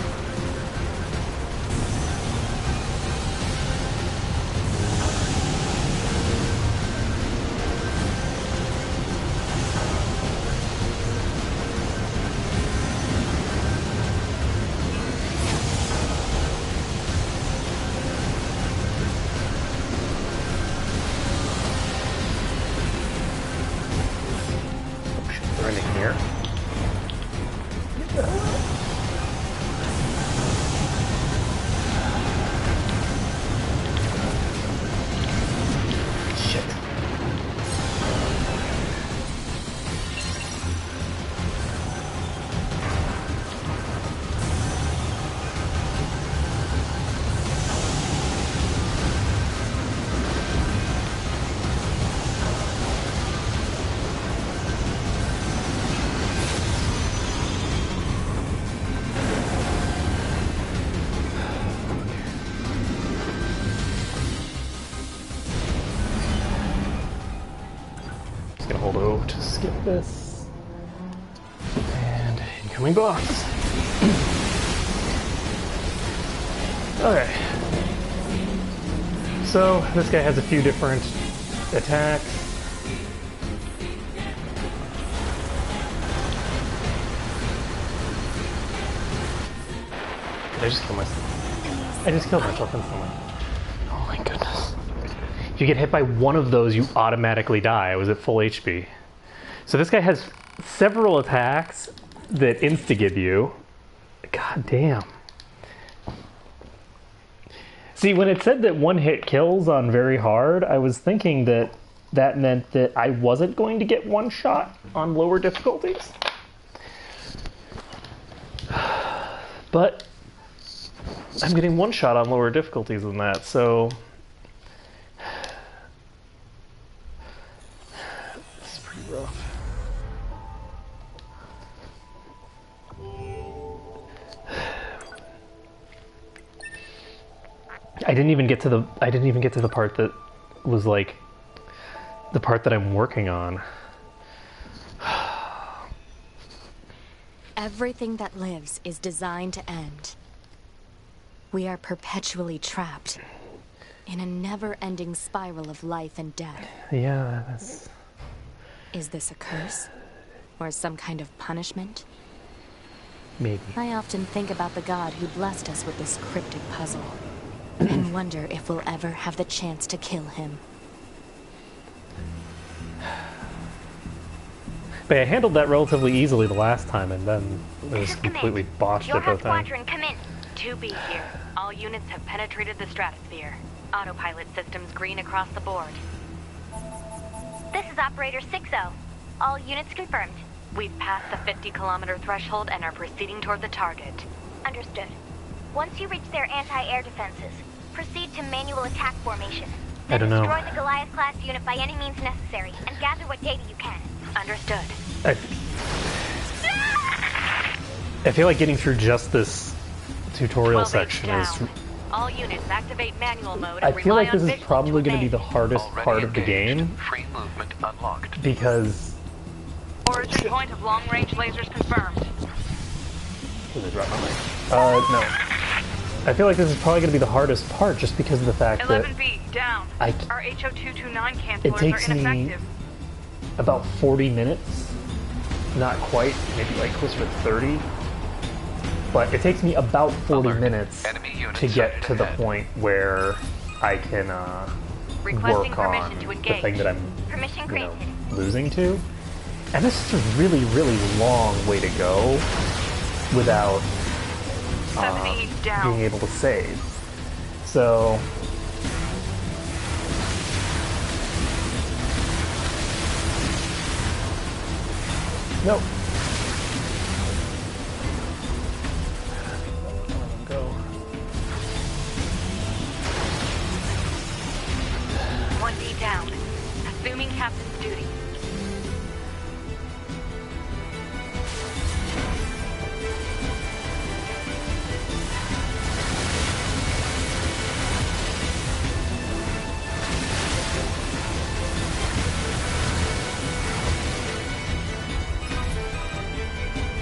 Oh shit, they're in here. Shit. Just gonna hold O to skip this. And incoming boss. Okay. So this guy has a few different attacks. Did I just kill myself? I just killed myself instantly. Oh my goodness. If you get hit by one of those, you automatically die. I was at full HP. So this guy has several attacks that insta-give you. God damn. See, when it said that one hit kills on very hard, I was thinking that that meant that I wasn't going to get one shot on lower difficulties. But I'm getting one shot on lower difficulties than that, so this is pretty rough. I didn't even get to the part that was like the part that I'm working on. Everything that lives is designed to end. We are perpetually trapped in a never-ending spiral of life and death. Yeah, that's... Is this a curse? Or some kind of punishment? Maybe. I often think about the god who blessed us with this cryptic puzzle, and wonder if we'll ever have the chance to kill him. But I handled that relatively easily the last time, and then it was completely botched it both times. Come in. 2B here. All units have penetrated the stratosphere. Autopilot systems green across the board. This is Operator 6-0. All units confirmed. We've passed the 50-kilometer threshold and are proceeding toward the target. Understood. Once you reach their anti-air defenses, proceed to manual attack formation. I don't know. Destroy the Goliath-class unit by any means necessary, and gather what data you can. Understood. I feel like getting through just this tutorial section is... All units activate manual mode. I feel like this is probably going to be the hardest part of the game. Free movement unlocked. Because... Origin point of long-range lasers confirmed. Did I drop my mic? No. I feel like this is probably going to be the hardest part just because of the fact that... 11B, down. Our HO229 cancelers it takes are ineffective. me about 40 minutes. Not quite, maybe like closer to 30. But it takes me about 40 minutes to get to the point where I can work on the thing that I'm losing to. And this is a really, really long way to go without being able to save. So... Nope. Let him go. 1D down. Assuming captain's duty.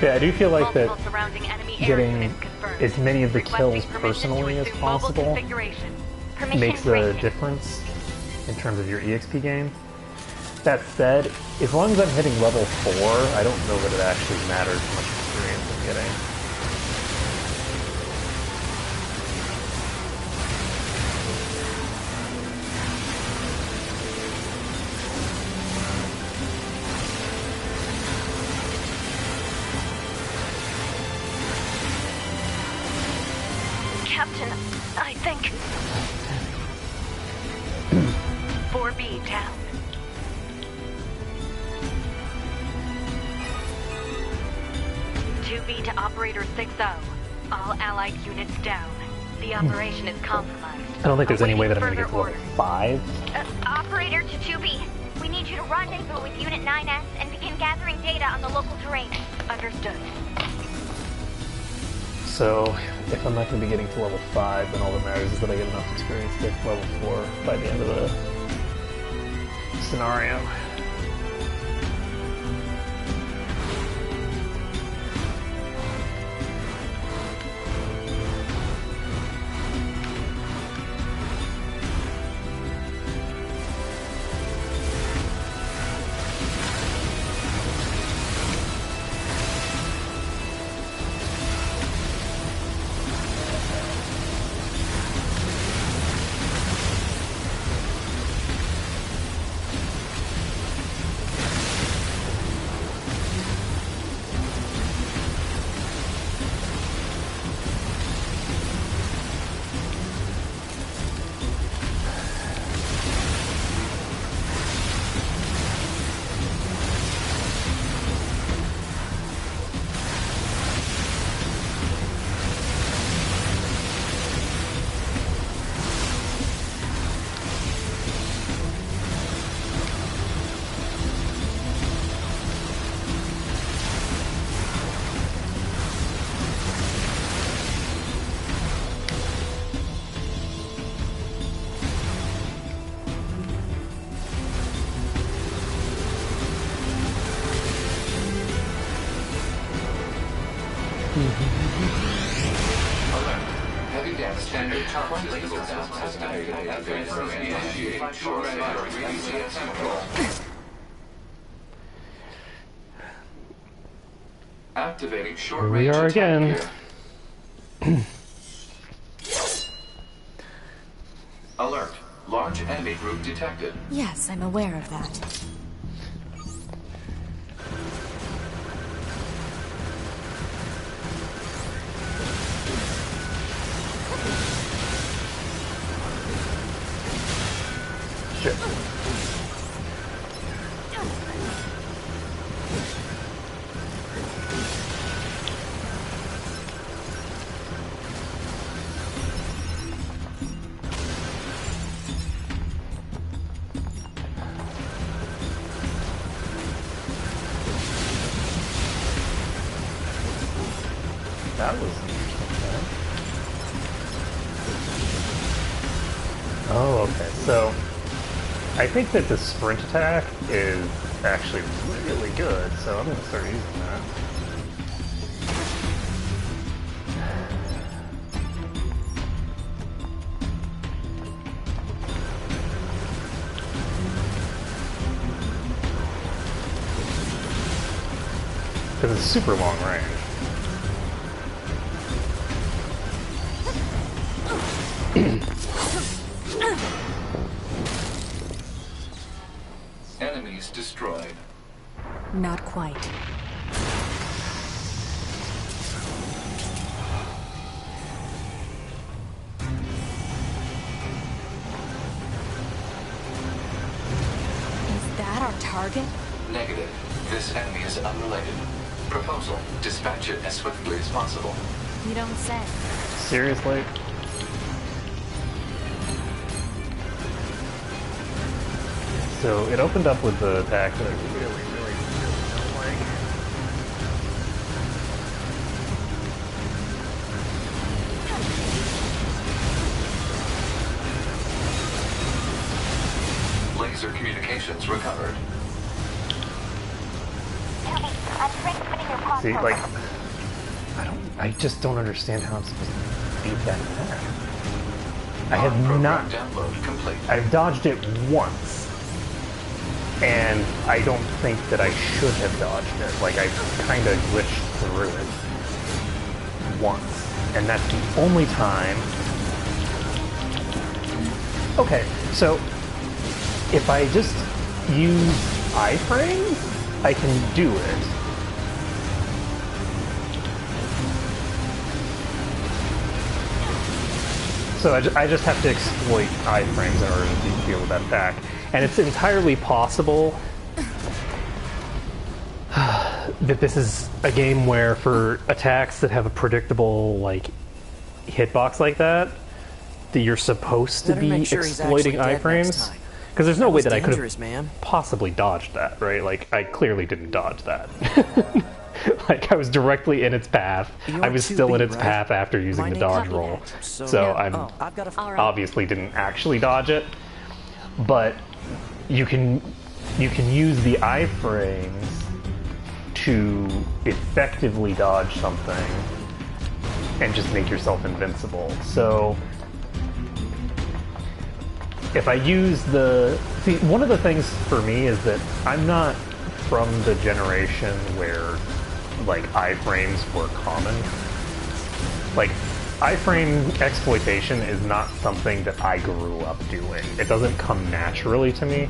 Yeah, I do feel like that getting as many of the kills personally as possible makes a difference in terms of your EXP gain. That said, as long as I'm hitting level 4, I don't know that it actually matters how much experience I'm getting. Captain, I think... 4B down. 2B to Operator 6-0. All allied units down. The operation is compromised. I don't think there's any way that I'm going to get to level 5. Operator to 2B. We need you to rendezvous with Unit 9S and begin gathering data on the local terrain. Understood. So, if I'm not going to be getting to level 5, then all that matters is that I get enough experience to get to level 4 by the end of the scenario. Heavy damage. Standard top laser down estimated. Initiate short range control. Activating short range. Here we are again. Alert. Large enemy group detected. Yes, I'm aware of that. Shit. That was interesting. Oh, okay. So I think that the sprint attack is actually really good, so I'm going to start using that. Because it's super long range. Enemies destroyed. Not quite. Is that our target? Negative. This enemy is unrelated. Proposal. Dispatch it as swiftly as possible. You don't say. Seriously? So it opened up with the attack that I really don't like. Laser communications recovered. See, like, I just don't understand how I'm supposed to beat that attack. I have not. Download complete. I've dodged it once. And I don't think that I should have dodged it. Like, I kind of glitched through it once. And that's the only time. Okay, so if I just use iframes, I can do it. So I just have to exploit iframes in order to deal with that attack. And it's entirely possible that this is a game where for attacks that have a predictable, like, hitbox like that, that you're supposed to be exploiting iframes. Because there's no way that I could have possibly dodged that, right? Like, I clearly didn't dodge that. Like, I was directly in its path. I was still in its path after using the dodge roll. So I obviously didn't actually dodge it. But you can use the iframes to effectively dodge something and just make yourself invincible. So if I use the... See, one of the things for me is that I'm not from the generation where, like, iframes were common. Like, iframe exploitation is not something that I grew up doing. It doesn't come naturally to me.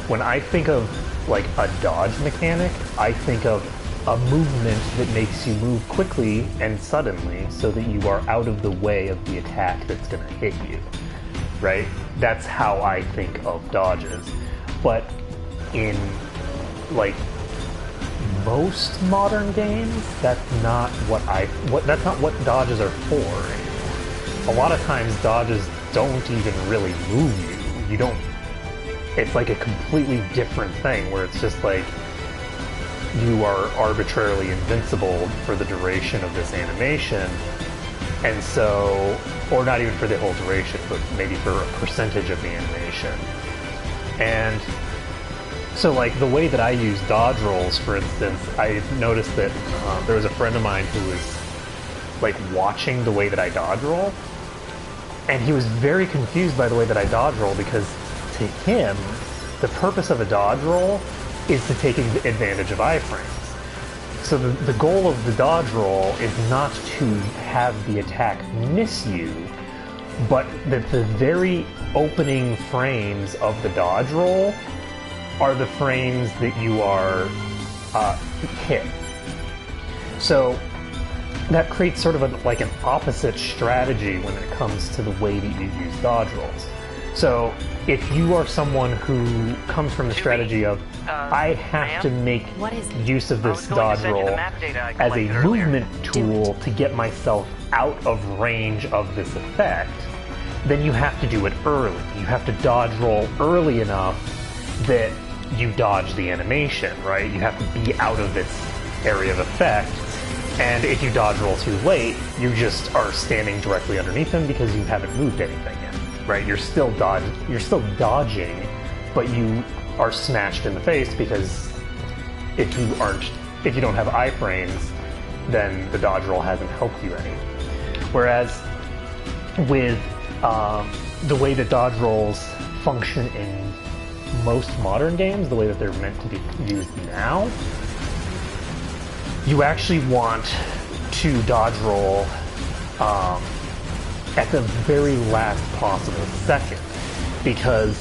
When I think of, like, a dodge mechanic, I think of a movement that makes you move quickly and suddenly so that you are out of the way of the attack that's going to hit you, right? That's how I think of dodges. But in, like, most modern games, that's not what that's not what dodges are for. A lot of times dodges don't even really move you. You don't... It's like a completely different thing where it's just like you are arbitrarily invincible for the duration of this animation, and so, or not even for the whole duration, but maybe for a percentage of the animation. And so, like, the way that I use dodge rolls, for instance, I noticed that there was a friend of mine who was, like, watching the way that I dodge roll, And he was very confused by the way that I dodge roll, because to him, the purpose of a dodge roll is to take advantage of iframes. So the goal of the dodge roll is not to have the attack miss you, but that the very opening frames of the dodge roll are the frames that you are hit. So that creates sort of like an opposite strategy when it comes to the way that you use dodge rolls. So if you are someone who comes from the strategy of, I have to make use of this dodge roll as a movement tool to get myself out of range of this effect, then you have to do it early. You have to dodge roll early enough that you dodge the animation, right? You have to be out of its area of effect. And if you dodge roll too late, you just are standing directly underneath them because you haven't moved anything yet, right? You're still dodging, but you are smashed in the face, because if you don't have iframes, then the dodge roll hasn't helped you any. Whereas with the way that dodge rolls function in most modern games, the way that they're meant to be used now, you actually want to dodge roll at the very last possible second, because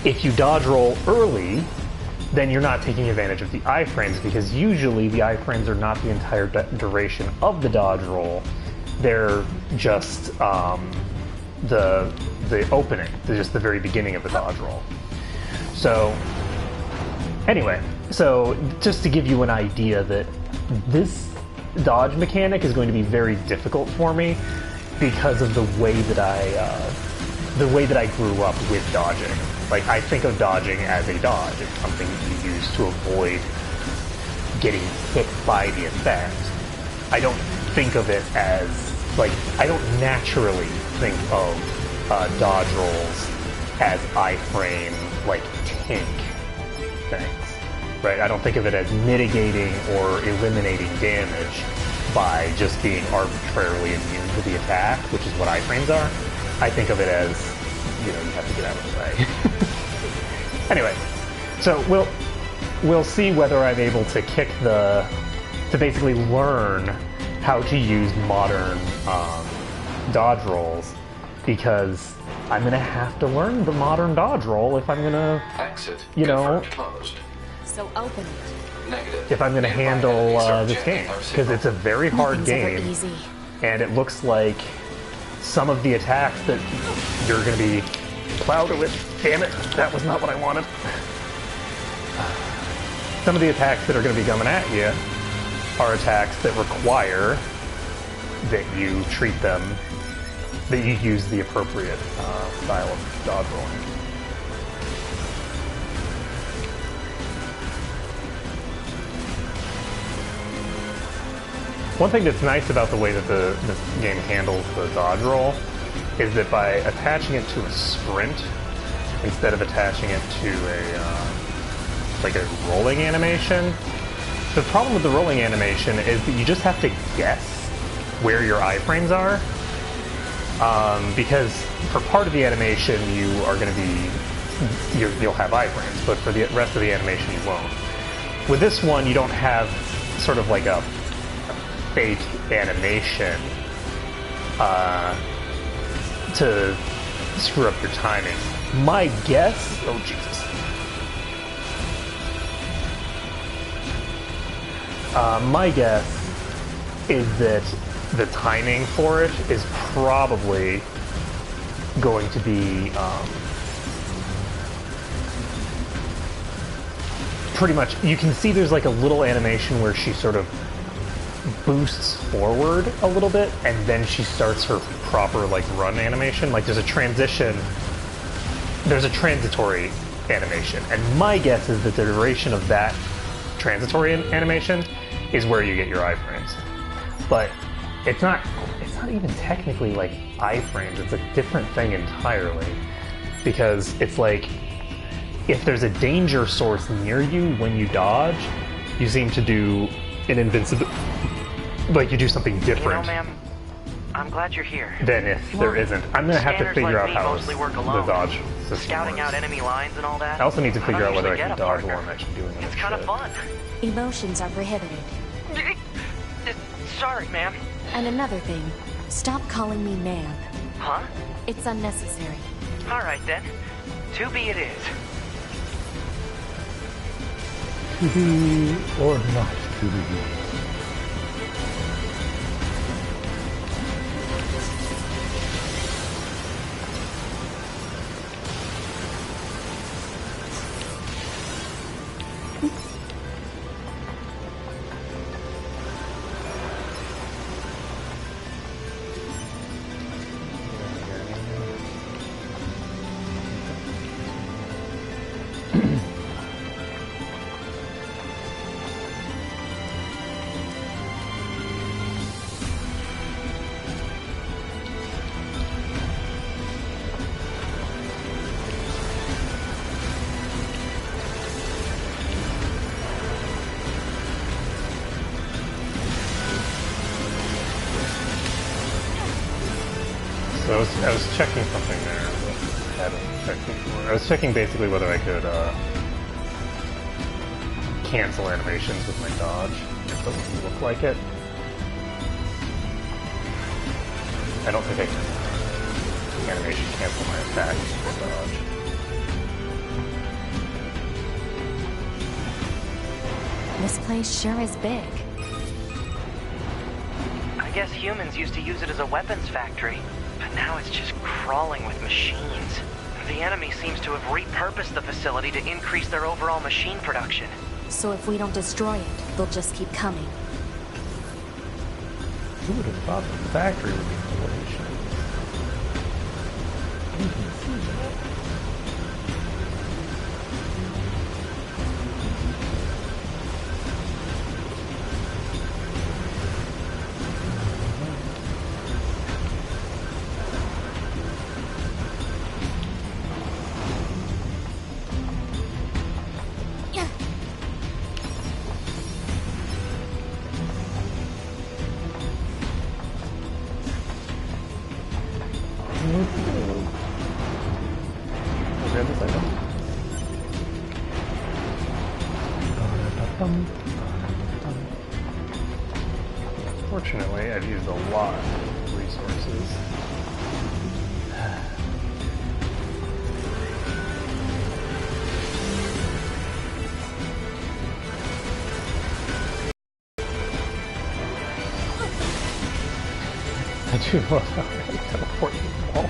if you dodge roll early, then you're not taking advantage of the iframes, because usually the iframes are not the entire duration of the dodge roll. They're just the opening. They're just the very beginning of the dodge roll. So anyway, so just to give you an idea that this dodge mechanic is going to be very difficult for me because of the way that I grew up with dodging. Like, I think of dodging as a dodge. It's something you use to avoid getting hit by the effect. I don't think of it as, like, I don't naturally think of dodge rolls as iframe, like, tank things, right? I don't think of it as mitigating or eliminating damage by just being arbitrarily immune to the attack, which is what iframes are. I think of it as, you know, you have to get out of the way. Anyway, so we'll see whether I'm able to to basically learn how to use modern dodge rolls, because I'm gonna have to learn the modern dodge roll if I'm gonna, you know, so open it. Negative. If I'm gonna handle this game, because it's a very hard game, and it looks like some of the attacks that you're gonna be plowed with. Damn it, that was not what I wanted. Some of the attacks that are gonna be coming at you are attacks that require that you treat them, that you use the appropriate style of dodge rolling. One thing that's nice about the way that this game handles the dodge roll is that by attaching it to a sprint instead of attaching it to like a rolling animation, the problem with the rolling animation is that you just have to guess where your iframes are, because for part of the animation you are going to be, you'll have iframes, but for the rest of the animation you won't. With this one, you don't have sort of like a fake animation to screw up your timing. My guess, oh Jesus. My guess is that the timing for it is probably going to be pretty much, you can see there's like a little animation where she sort of boosts forward a little bit, and then she starts her proper like run animation. Like there's a transition, there's a transitory animation, and my guess is that the duration of that transitory animation is where you get your iframes. But it's not even technically like iframes, it's a different thing entirely, because it's like if there's a danger source near you when you dodge, you seem to do an invincible, like you do something different. You know, ma'am, I'm glad you're here. than if there isn't. I'm gonna have to Scanners figure like out me how mostly work the alone. dodge system Scouting works. out enemy lines and all that. I also need to I figure don't out whether I usually can get a dodge while partner. I'm actually doing It's this kind of shit. fun. Emotions are prohibited. Sorry, ma'am. And another thing, stop calling me ma'am. Huh? It's unnecessary. All right then. 2B it is. To be or not to be. So I was checking something there that I hadn't checked before. I was checking basically whether I could cancel animations with my dodge. It doesn't look like it. I don't think I can animation cancel my attack with my dodge. This place sure is big. I guess humans used to use it as a weapons factory, but now it's just crawling with machines. The enemy seems to have repurposed the facility to increase their overall machine production. So if we don't destroy it, they'll just keep coming. Who would have thought the factory would be full of machines? You can see that. I'll grab this item. Fortunately, I've used a lot of resources. I do love how I teleport the wall.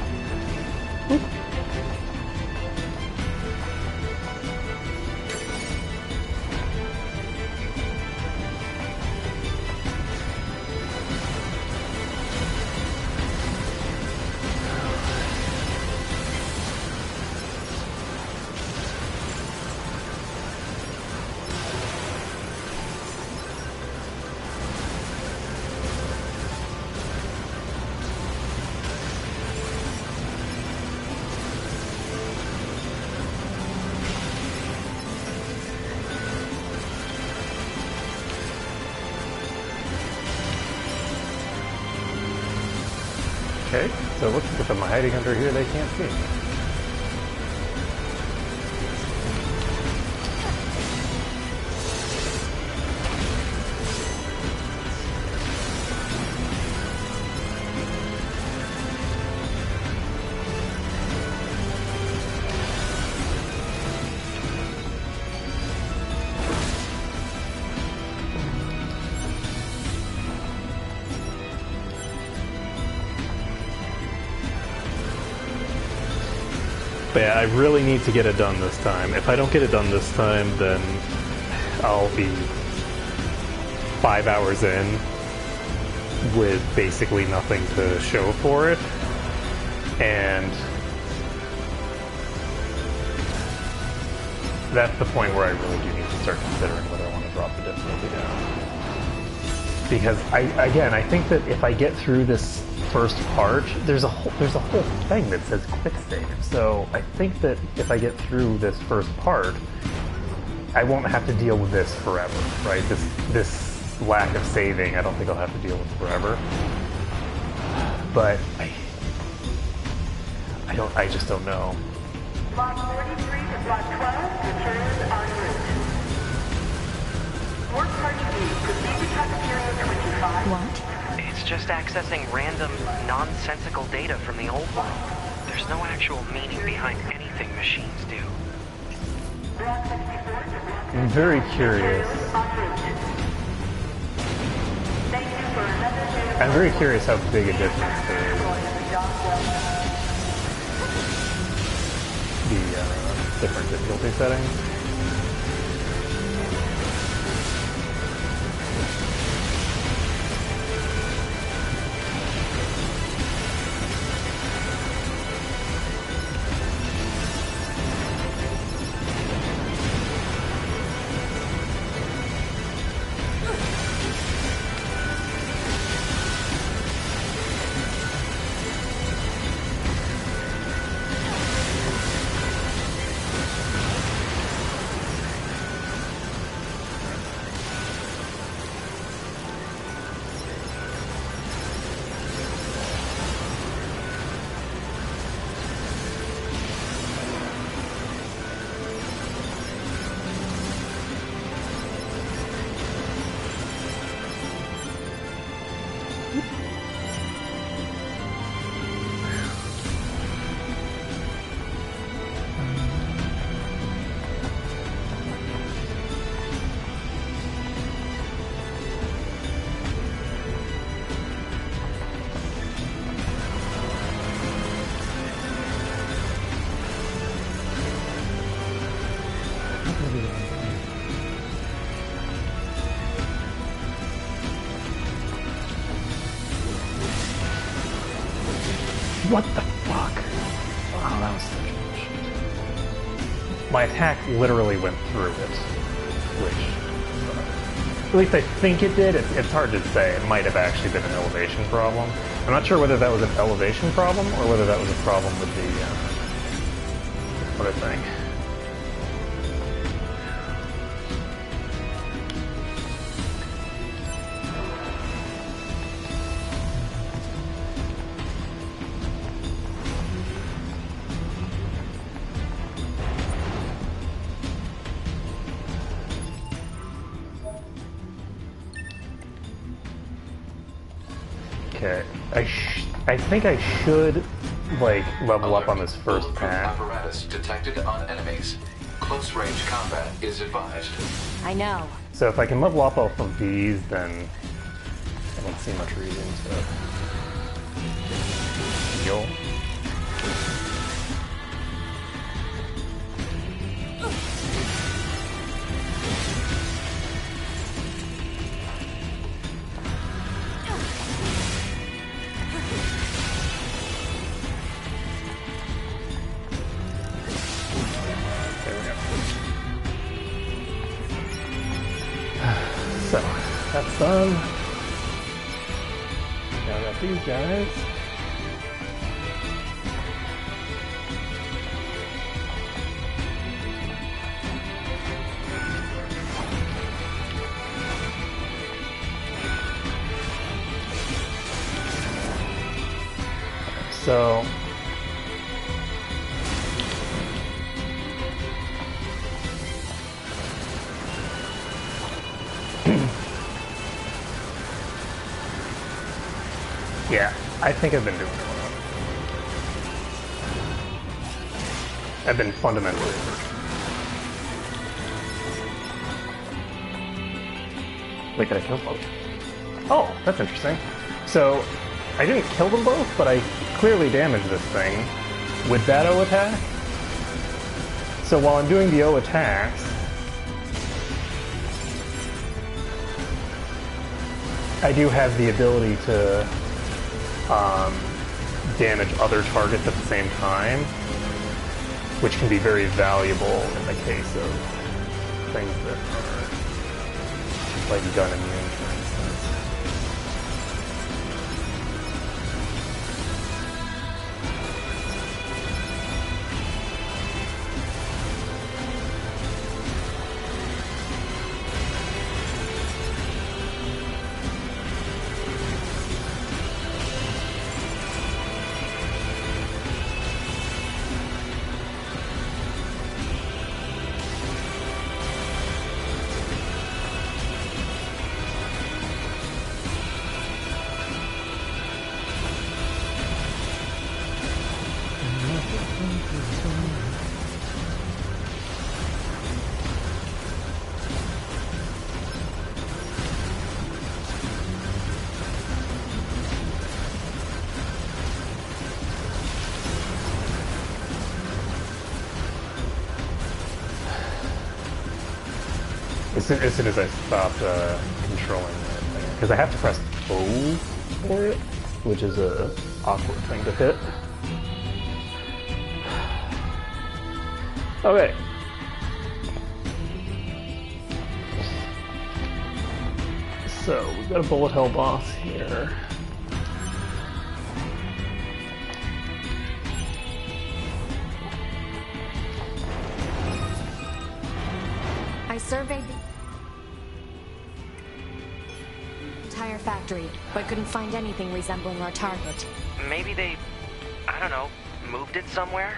Okay, so it looks like if I'm hiding under here, they can't see me. But yeah, I really need to get it done this time. If I don't get it done this time, then I'll be 5 hours in with basically nothing to show for it. And that's the point where I really do need to start considering whether I want to drop the difficulty down. Because I think that if I get through this first part, there's a whole thing that says quick save. So I think that if I get through this first part, I won't have to deal with this forever, right? This lack of saving, I don't think I'll have to deal with forever. but I just don't know. Block 43 to Block 12, materials en route. Work Party B, proceed to cafeteria 25. What? It's just accessing random, nonsensical data from the old world. There's no actual meaning behind anything machines do. Block 64 to Block I'm very curious. en route. Thank you for another day of I'm very curious how big a difference there is. The different difficulty settings. What the fuck? Oh, that was such bullshit. My attack literally went through it, which, at least I think it did. It's hard to say. It might have actually been an elevation problem. I'm not sure whether that was an elevation problem or whether that was a problem with the other thing. Okay, I think I should, like, level up on this first pack. Apparatus detected on enemies. Close range combat is advised. I know. So if I can level up off of these, then I don't see much reason to heal. So, that's done. Now I got these guys. So, yeah, I think I've been doing well. I've been fundamentally. Wait, did I kill both? Oh, that's interesting. So, I didn't kill them both, but I clearly damaged this thing with that O attack. So while I'm doing the O attacks, I do have the ability to damage other targets at the same time, which can be very valuable in the case of things that are like gun immune, for instance. As soon as I stopped controlling that thing, because I have to press O for it, which is a awkward thing to hit. Okay. So we've got a bullet hell boss here. I surveyed the entire factory, but couldn't find anything resembling our target. Maybe they, I don't know, moved it somewhere?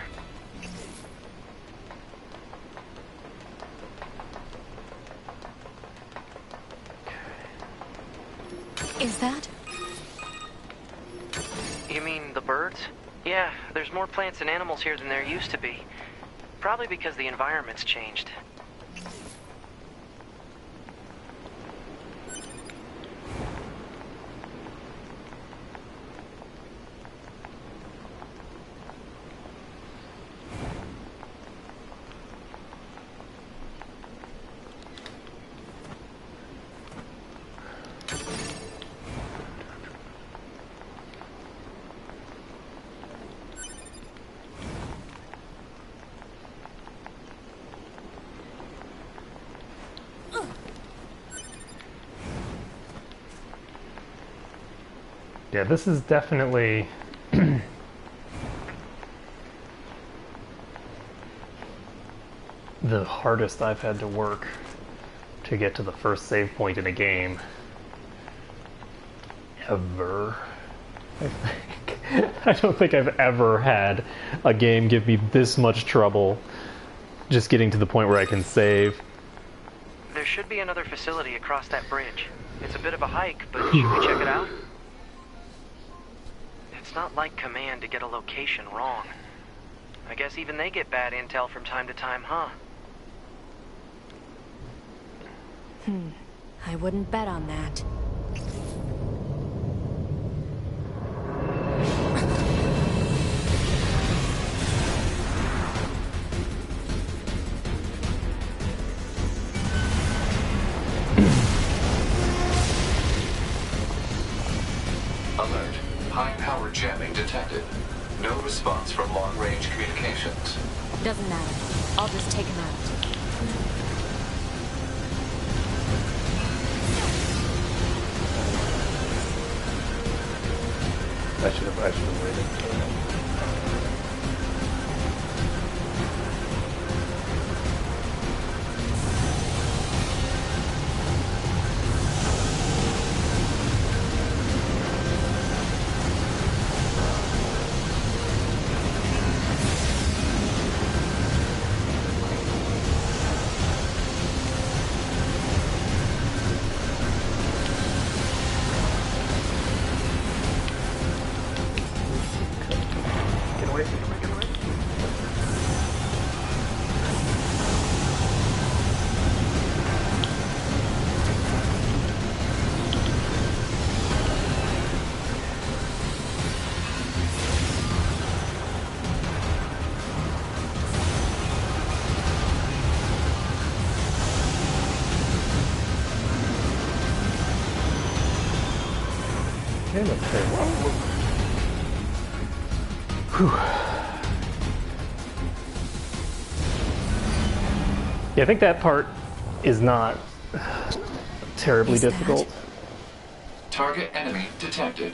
Is that? You mean the birds? Yeah, there's more plants and animals here than there used to be. Probably because the environment's changed. Yeah, this is definitely the hardest I've had to work to get to the first save point in a game ever. I think. I don't think I've ever had a game give me this much trouble just getting to the point where I can save. There should be another facility across that bridge. It's a bit of a hike, but should we check it out? It's not like Command to get a location wrong. I guess even they get bad intel from time to time, huh? I wouldn't bet on that. Alert. High-power jamming detected. No response from long-range communications. Doesn't matter. I'll just take him out. I should have waited. Okay, let's say Yeah, I think that part is not terribly difficult. Target enemy detected.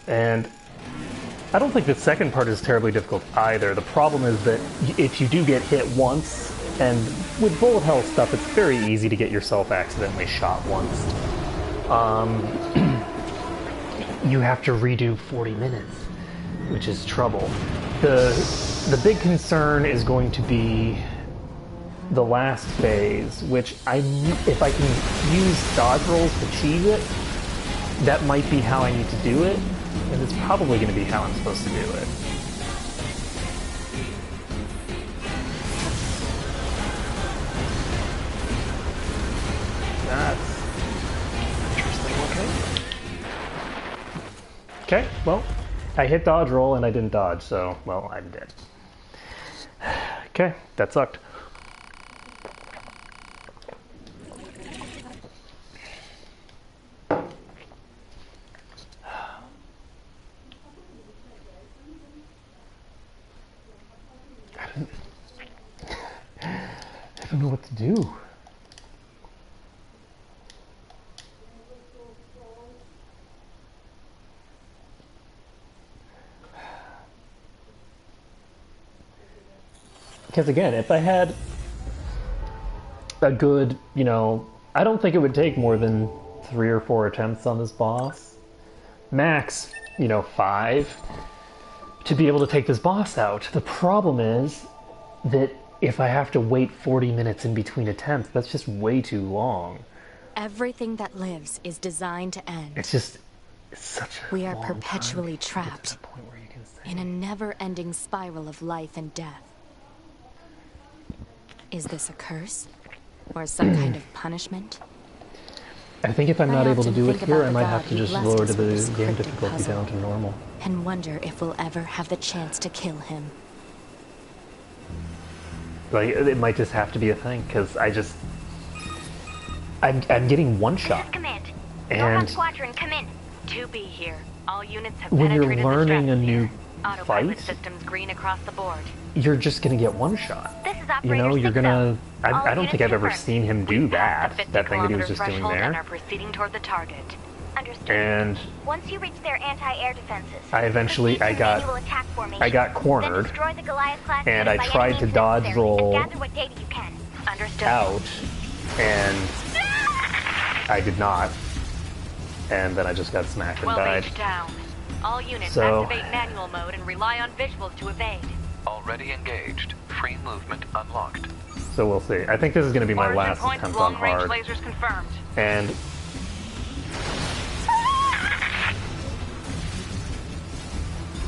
And I don't think the second part is terribly difficult either. The problem is that if you do get hit once, and with bullet hell stuff, it's very easy to get yourself accidentally shot once. You have to redo 40 minutes, which is trouble. The big concern is going to be the last phase, which if I can use dodge rolls to cheese it, that might be how I need to do it, and it's probably going to be how I'm supposed to do it. That's interesting looking. Okay, well, I hit dodge roll and I didn't dodge, so, well, I'm dead. Okay, that sucked. I don't know what to do. Because again, if I had a good, you know, I don't think it would take more than 3 or 4 attempts on this boss. Max, you know, 5 to be able to take this boss out. The problem is that if I have to wait 40 minutes in between attempts, that's just way too long. Everything that lives is designed to end. It's just such a We are long perpetually time to trapped get to that point where you can say, in a never-ending spiral of life and death. Is this a curse? Or some kind of punishment? I think if I'm not able to do it here, I might have to who just blessed lower us the with this game cryptic difficulty puzzle. down to normal. And wonder if we'll ever have the chance to kill him. Like, it might just have to be a thing, because I'm getting one shot. This is command. And Northern Squadron, come in. 2B here. All units have when you're penetrated learning the a new Autopilot fight, systems green across the board. you're just gonna get one shot. This is You Operator know, you're 6-0. gonna... I don't units think I've ever confirmed. seen him do We've passed that. the That thing that he was 50-kilometer just doing threshold and are there. proceeding toward the target. Understood. And Once you reach their anti-air defenses, I eventually- proceed to I got- manual attack formation. I got cornered, Then destroy the Goliath-class and unit I by tried any to means dodge necessary, roll and gather what data you can. Understood. out, and I did not. And then I just got smacked and 12 died. H down. All units So- activate manual mode and rely on visuals to evade. Already engaged. Free movement unlocked. So we'll see. I think this is going to be my Origin last points attempt on long-range hard. lasers confirmed. And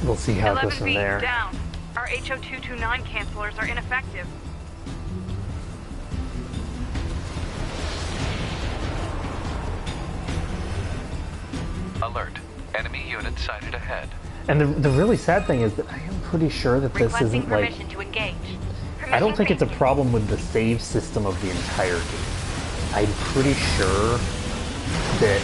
we'll see how it goes from 11B there. down. Our HO229 cancelers are ineffective. Alert. Enemy unit sighted ahead. And the really sad thing is that I am pretty sure that this Requesting isn't like... permission to engage. I don't think it's a problem with the save system of the entire game. I'm pretty sure that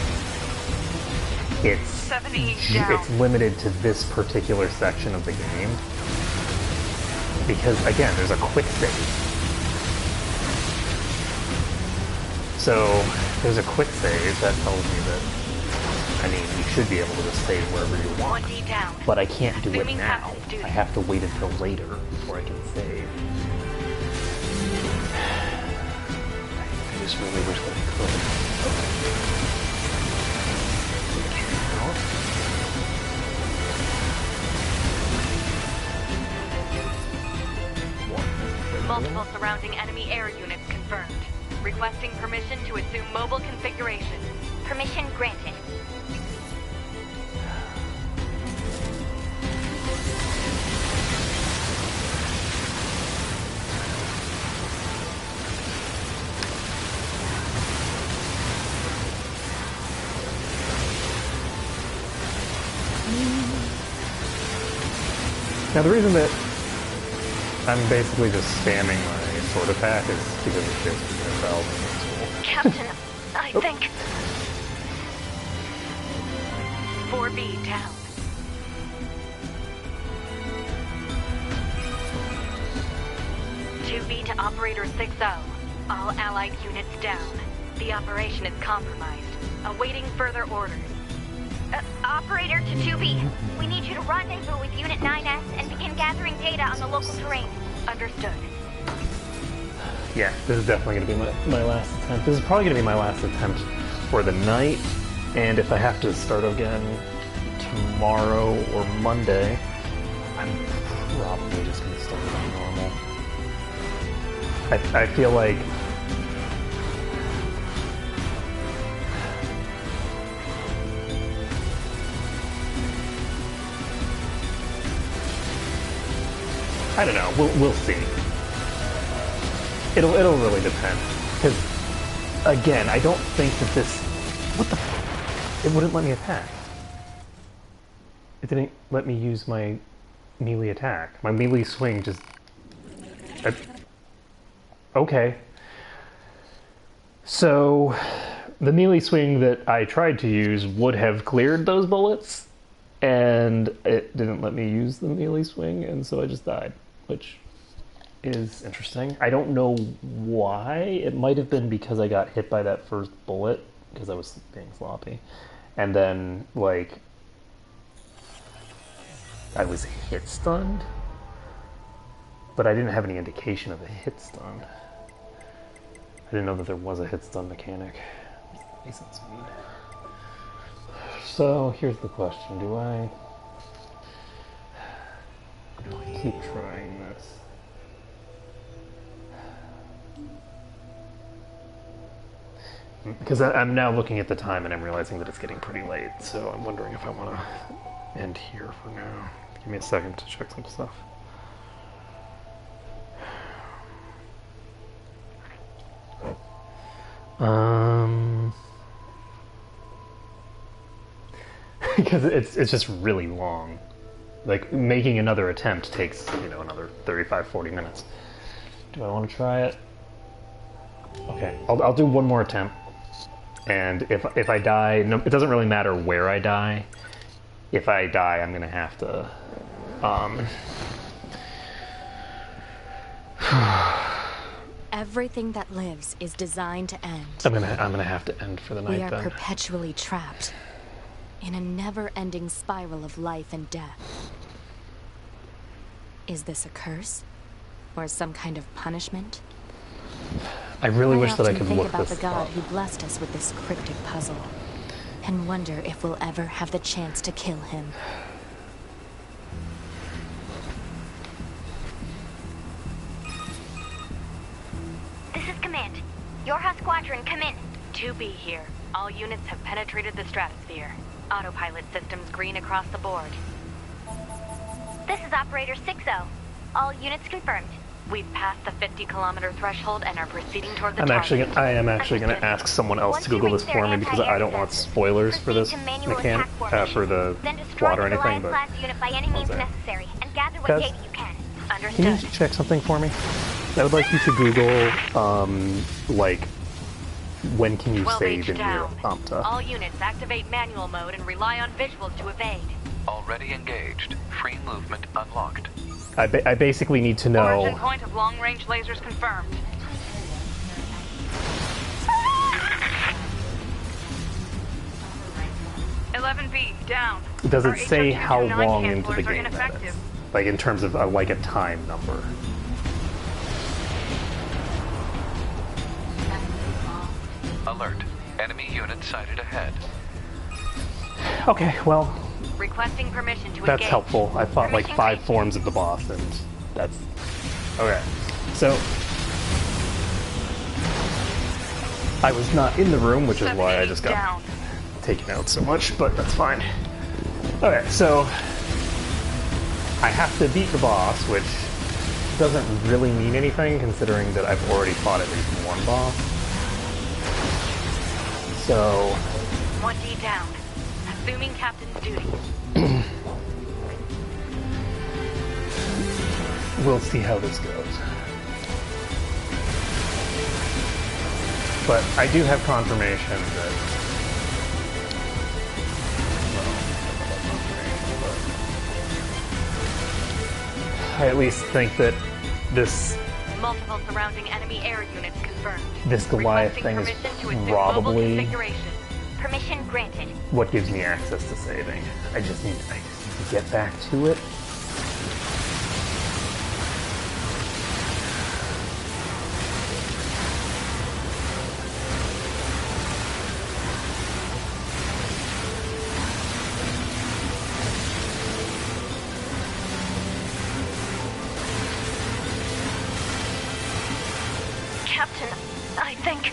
it's 7E down. it's limited to this particular section of the game. Because again, there's a quick save. So there's a quick save that tells me that, I mean, you should be able to just save wherever you want. 1D down. But I can't do it Assuming now. captain's duty. I have to wait until later before I can save. I just really wish that I could. Multiple surrounding enemy air units confirmed. Requesting permission to assume mobile configuration. Permission granted. Now the reason that I'm basically just spamming my sword attack is because it's just Bell. Captain, I think... 4B down. "2B to Operator 6-0. All allied units down. The operation is compromised. Awaiting further orders. Operator to 2B, we need you to rendezvous with Unit 9S and begin gathering data on the local terrain. Understood. Yeah, this is definitely going to be my last attempt. This is probably going to be my last attempt for the night, and if I have to start again tomorrow or Monday, I'm probably just going to start it on normal. I feel like I don't know. We'll see. It'll really depend, because again, I don't think that this... What the... It wouldn't let me attack. It didn't let me use my melee attack. My melee swing just... Okay. So, the melee swing that I tried to use would have cleared those bullets, and it didn't let me use the melee swing, and so I just died, which is interesting. I don't know why. It might have been because I got hit by that first bullet, because I was being sloppy. And then, like, I was hit stunned, but I didn't have any indication of a hit stun. I didn't know that there was a hit stun mechanic. So, here's the question. Do I keep trying this? Because I'm now looking at the time and I'm realizing that it's getting pretty late, so I'm wondering if I want to end here for now. Give me a second to check some stuff. Because it's just really long. Like, making another attempt takes, you know, another 35-40 minutes. Do I want to try it? Okay, I'll do one more attempt. And if I die, no, it doesn't really matter where I die. If I die, I'm gonna have to, Everything that lives is designed to end. I'm gonna have to end for the night. We are then. perpetually trapped in a never-ending spiral of life and death. Is this a curse, or some kind of punishment? I really wish that I could think look about this the god up. who blessed us with this cryptic puzzle, and wonder if we'll ever have the chance to kill him. This is Command. Yorha Squadron, come in. 2B here. All units have penetrated the stratosphere. Autopilot systems green across the board. This is Operator 6-0. All units confirmed. We've passed the 50-kilometer threshold and are proceeding toward the target. I am actually going to ask someone else to Google this for me because I don't want spoilers for this mechanic, for the plot or anything. But by any means necessary, and gather what data you can. Understood. Can you check something for me? I would like you to Google, like, when can you 12H save in Nier down. Automata? All units activate manual mode and rely on visuals to evade. Already engaged. Free movement unlocked. I basically need to know. Origin point of long-range lasers confirmed. "11B, down. Does Our it say how HO229 long into the cancelers are game that ineffective. is? Like in terms of like a time number. Alert. Enemy unit sighted ahead. Okay, well, Requesting permission to that's engage. helpful. I fought like 5 forms of the boss, and that's okay. So I was not in the room, which is why I just got down. taken out so much, but that's fine. Okay, so I have to beat the boss, which doesn't really mean anything considering that I've already fought at least one boss. So 1D down. Assuming captain's duty. we'll see how this goes. But I do have confirmation that I at least think that this Multiple surrounding enemy air units confirmed. this Goliath thing is Requesting permission to assume mobile probably configuration. Permission granted. what gives me access to saving. I just need to get back to it. Captain, I think...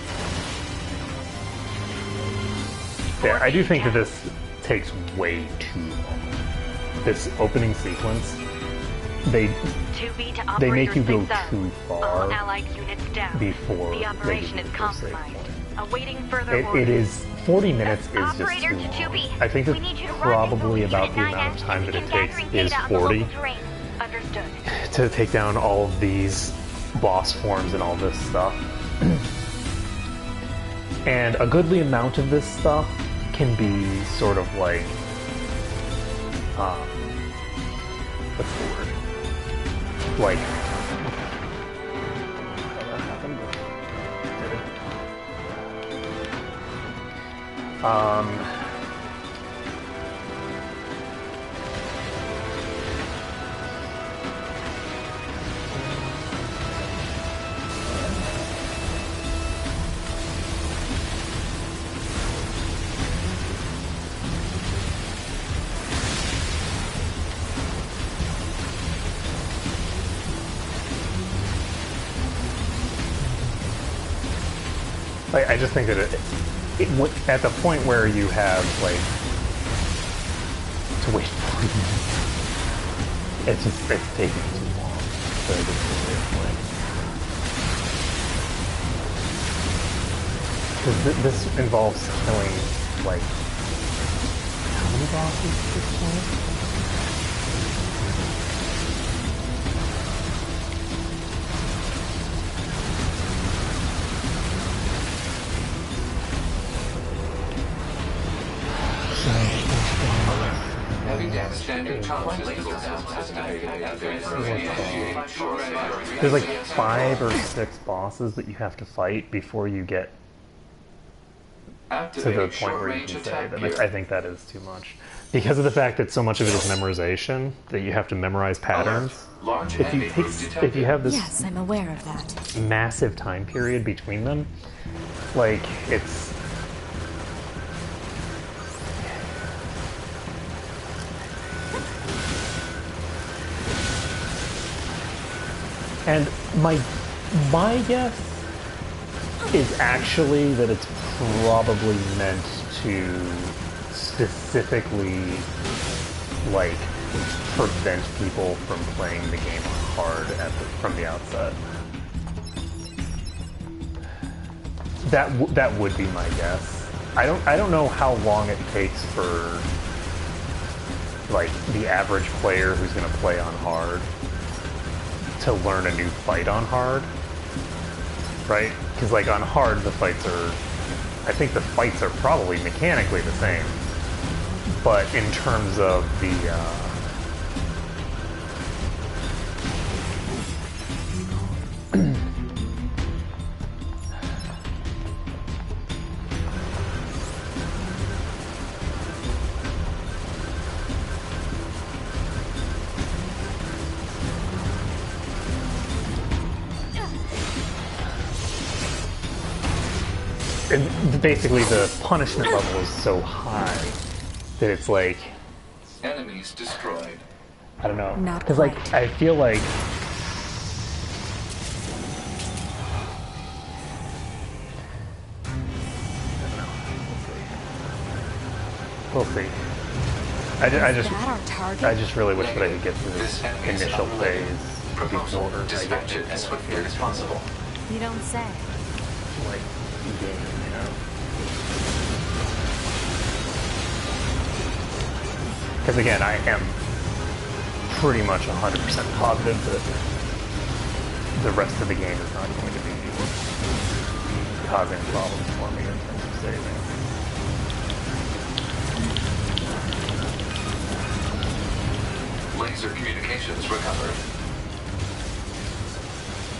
Yeah, I do think that this takes way too long. This opening sequence, they 2B to they make you go operator 6-0. too All far allied units down. before The they operation give is you the save compromised. point. Awaiting further It orders. is 40 minutes is just Operator too to long. 2B. I think We that need you to run probably this about the Unit amount of 9S time and that it begin takes gathering is data on the 40 local terrain. Understood. to take down all of these boss forms and all this stuff. And a goodly amount of this stuff can be sort of like, what's the word? Like, I just think that at the point where you have, like, to wait 40 minutes, it's taking too long to get to this point. Because this involves killing, like, how many bosses at this point? There's like 5 or 6 bosses that you have to fight before you get to the point where you can say that. I think that is too much. Because of the fact that so much of it is memorization, that you have to memorize patterns. If you have this Yes, I'm aware of that. massive time period between them, like, it's... And my guess is actually that it's probably meant to specifically, like, prevent people from playing the game on hard from the outset. That would be my guess. I don't know how long it takes for, like, the average player who's going to play on hard to learn a new fight on hard, right? Because, like, on hard, the fights are... I think the fights are probably mechanically the same, but in terms of the... and basically the punishment level is so high that it's like... Enemies destroyed. I don't know. Not Because, like, quite. I feel like... I don't know. We'll see. I just really wish that I could get through this initial phase before I Dispatch get it as swiftly as possible. You don't say. like game, you know. Because again, I am pretty much 100% positive that the rest of the game is not going to be causing problems for me in terms of saving. Laser communications recovered.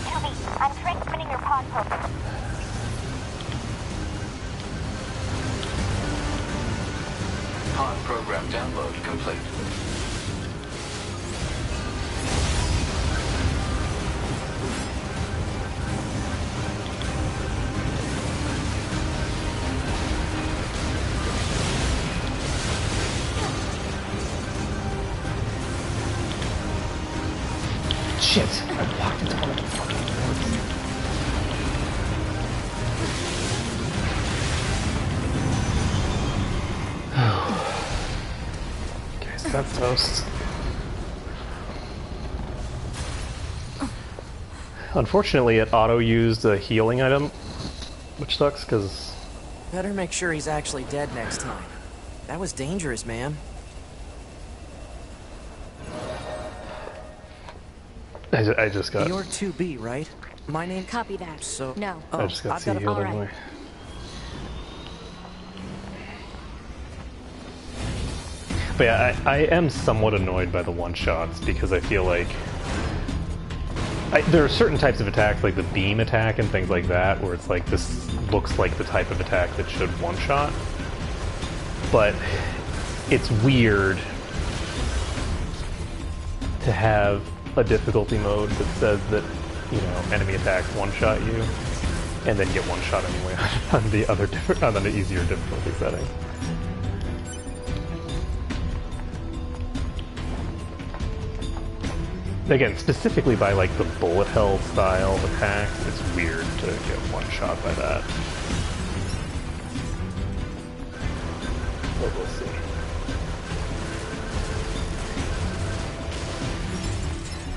2B, I'm transmitting your pod program. Pod program download complete. Shit! I walked into one of the fucking doors. Okay, so that's toast. Unfortunately, it auto-used a healing item Which sucks, because... Better make sure he's actually dead next time. That was dangerous, man. I just got... You're 2B, right? My name... Copy that. So... No. Oh, I just got I've got CEO All anyway. right. But yeah, I am somewhat annoyed by the one-shots, because I feel like... there are certain types of attacks, like the beam attack and things like that, where it's like, this looks like the type of attack that should one-shot. But it's weird to have a difficulty mode that says that, you know, enemy attacks one-shot you, and then get one-shot anyway on the easier difficulty setting. Again, specifically by like the bullet hell style attacks, it's weird to get one-shot by that. But we'll see.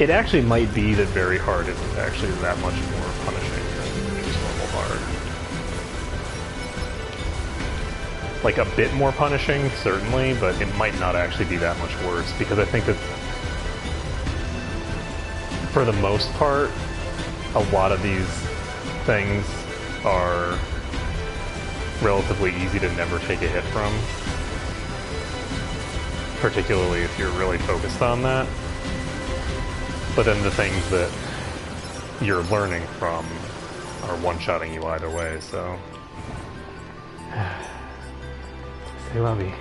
It actually might be that very hard isn't actually that much more punishing than just normal hard. Like a bit more punishing, certainly, but it might not actually be that much worse, because I think that for the most part, a lot of these things are relatively easy to never take a hit from. Particularly if you're really focused on that. But then the things that you're learning from are one-shotting you either way, so... Say lovey.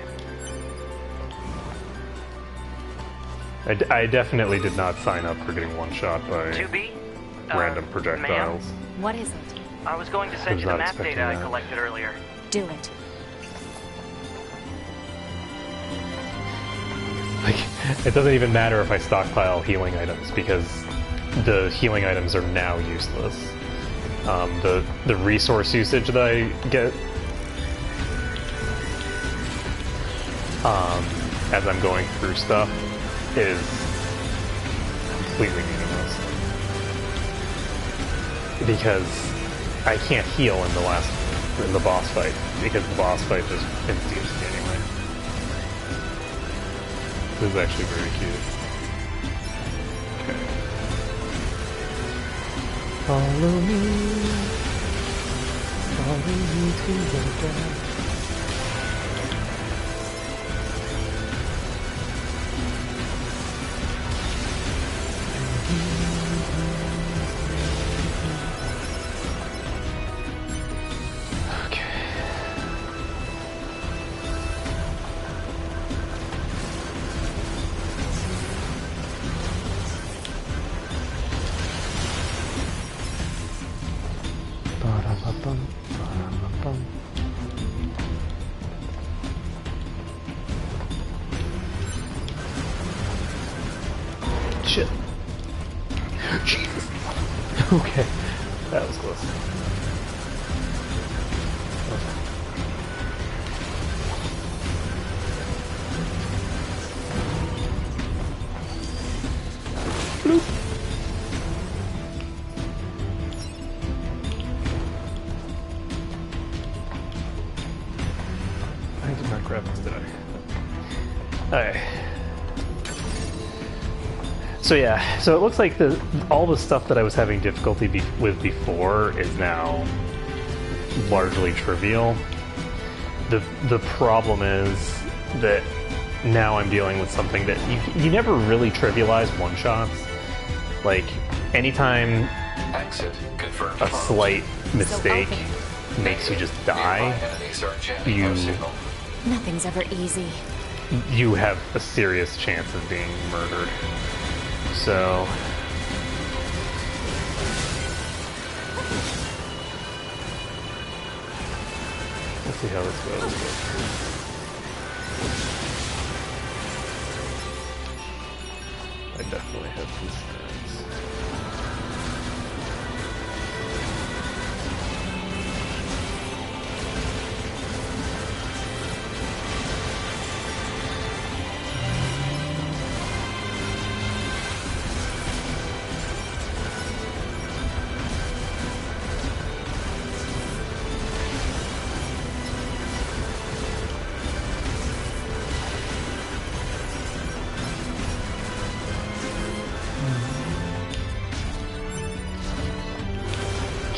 I definitely did not sign up for getting one-shot by 2B? random projectiles. What is it? I was going to send you the not map expecting data I that. collected earlier. Do it. Like, it doesn't even matter if I stockpile healing items, because the healing items are now useless. The resource usage that I get as I'm going through stuff is completely meaningless. Because I can't heal in the boss fight, because the boss fight just insta-kills me anyway. This is actually very cute. Okay. Follow me to the death. Shit. Jesus. Okay. That was close. Bloop. I did not grab this, did I? Alright. So yeah, so it looks like all the stuff that I was having difficulty with before is now largely trivial. The problem is that now I'm dealing with something that you never really trivialize one-shots. Like, anytime Exit confirmed. a slight mistake makes you just die, Nothing's ever easy. you have a serious chance of being murdered. So... let's see how this goes. I definitely have these stats.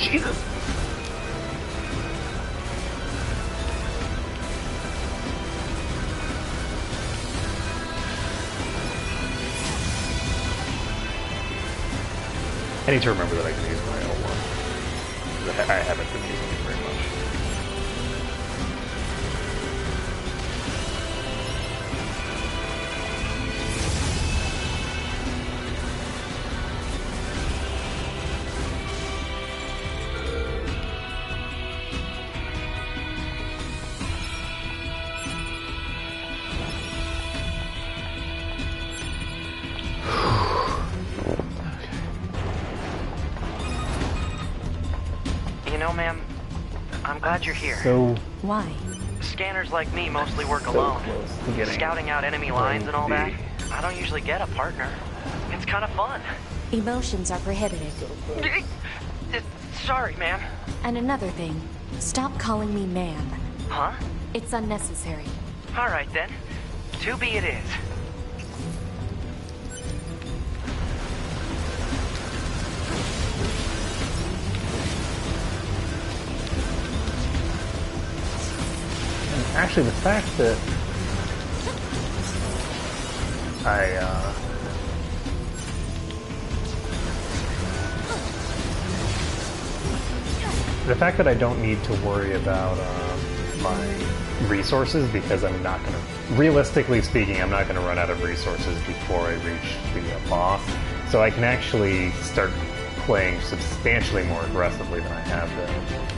Jesus! I need to remember that I can use my L1. I haven't been using it very much. Ma'am, I'm glad you're here. So why? Scanners like me mostly work alone. Scouting out enemy lines and all that. I don't usually get a partner. It's kind of fun. Emotions are prohibited. Sorry, ma'am. And another thing, stop calling me ma'am. Huh? It's unnecessary. All right then. 2B it is. Actually, the fact that I don't need to worry about my resources, because I'm not going to, realistically speaking, I'm not going to run out of resources before I reach the boss. So I can actually start playing substantially more aggressively than I have been.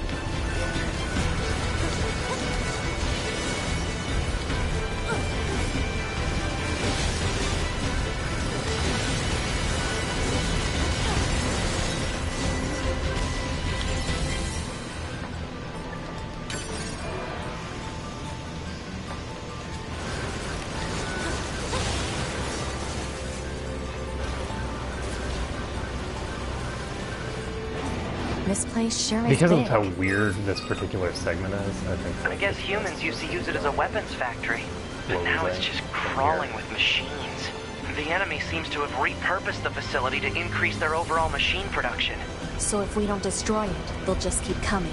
This place sure is Because of big. how weird this particular segment is, I think. I guess humans used to use it as a weapons factory, but now it's just crawling with machines. The enemy seems to have repurposed the facility to increase their overall machine production. So if we don't destroy it, they'll just keep coming.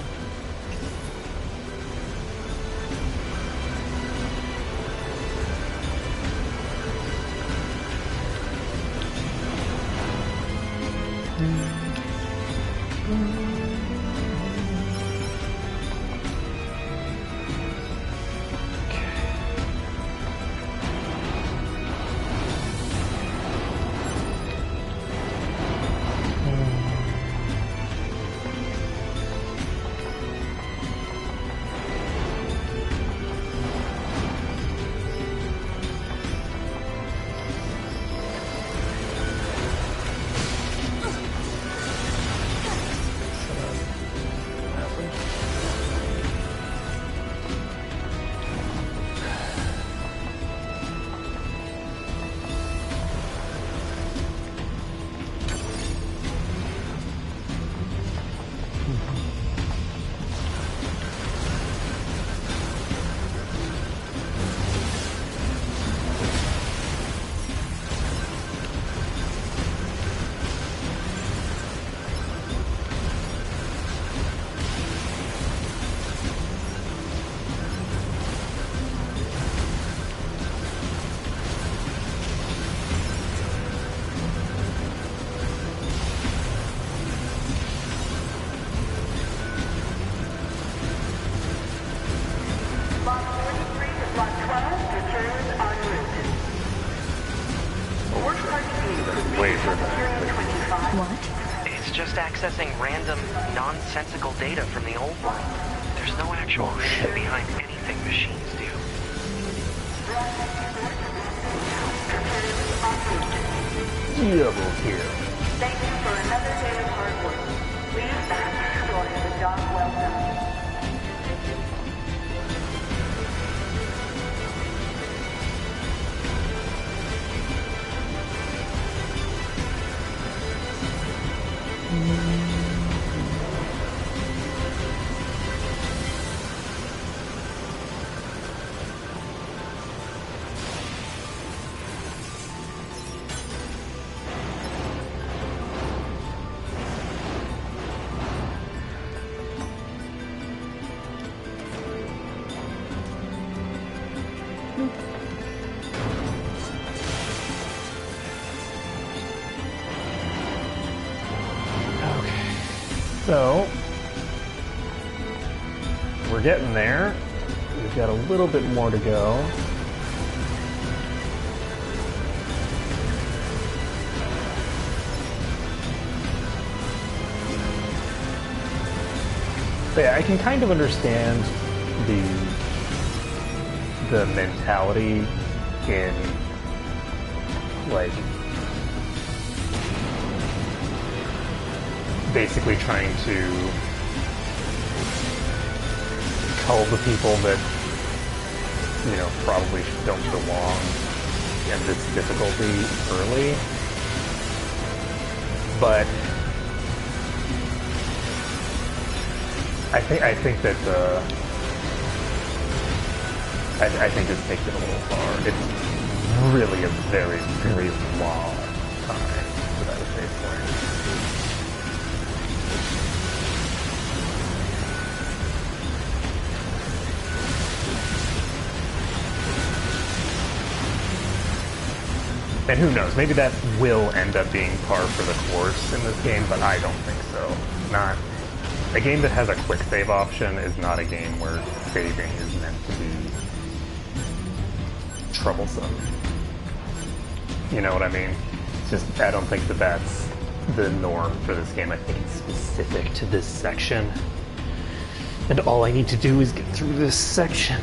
Accessing random, nonsensical data from the old world. There's no actual reason behind anything machines do. Double kill. Thank you for another day of hard work. Please finish destroying the job well done. So, we're getting there. We've got a little bit more to go. But yeah, I can kind of understand the mentality in, like, basically trying to cull the people that, you know, probably don't belong in this difficulty early. But I think that I think this takes it a little far. It's really a very, very long time without a save point. And who knows, maybe that will end up being par for the course in this game, but I don't think so. Not a game that has a quick save option is not a game where saving is meant to be troublesome. You know what I mean? It's just, I don't think that that's the norm for this game. I think it's specific to this section. And all I need to do is get through this section,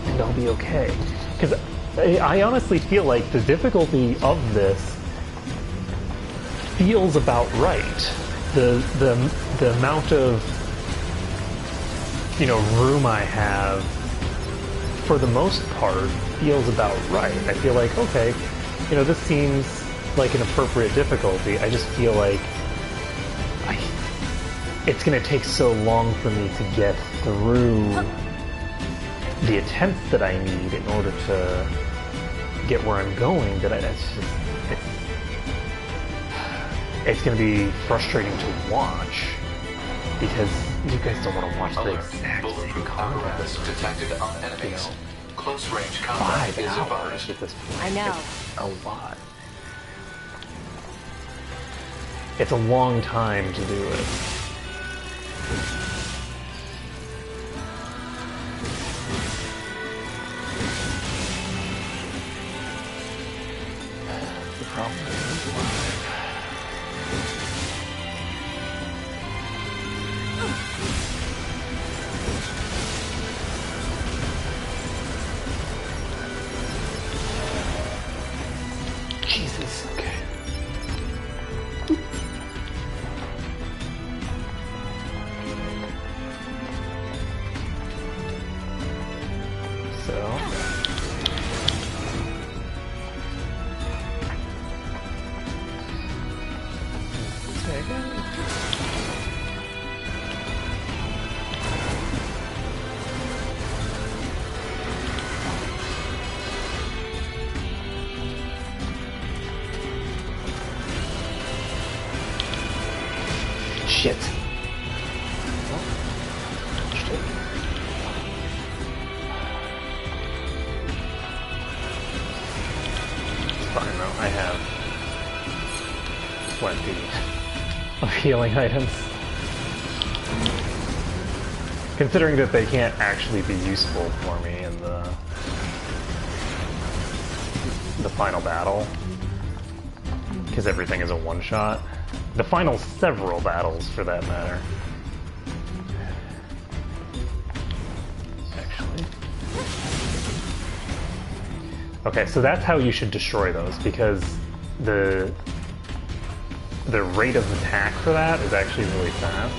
and I'll be okay. Because I honestly feel like the difficulty of this feels about right. The amount of, you know, room I have, for the most part, feels about right. I feel like, okay, you know, this seems like an appropriate difficulty. I just feel like it's going to take so long for me to get through the attempts that I need in order to get where I'm going that it's going to be frustrating to watch because you guys don't want to watch the exact same combat. Detected on enemies. You know, close range combat 5 is hours advised. at this point. I know. It's a lot. It's a long time to do it. The problem is live. Jesus, okay. So... Shit. It's fine though, I have plenty of healing items. Considering that they can't actually be useful for me in the final battle, because everything is a one-shot. The final several battles, for that matter. Actually. Okay, so that's how you should destroy those, because the rate of attack for that is actually really fast.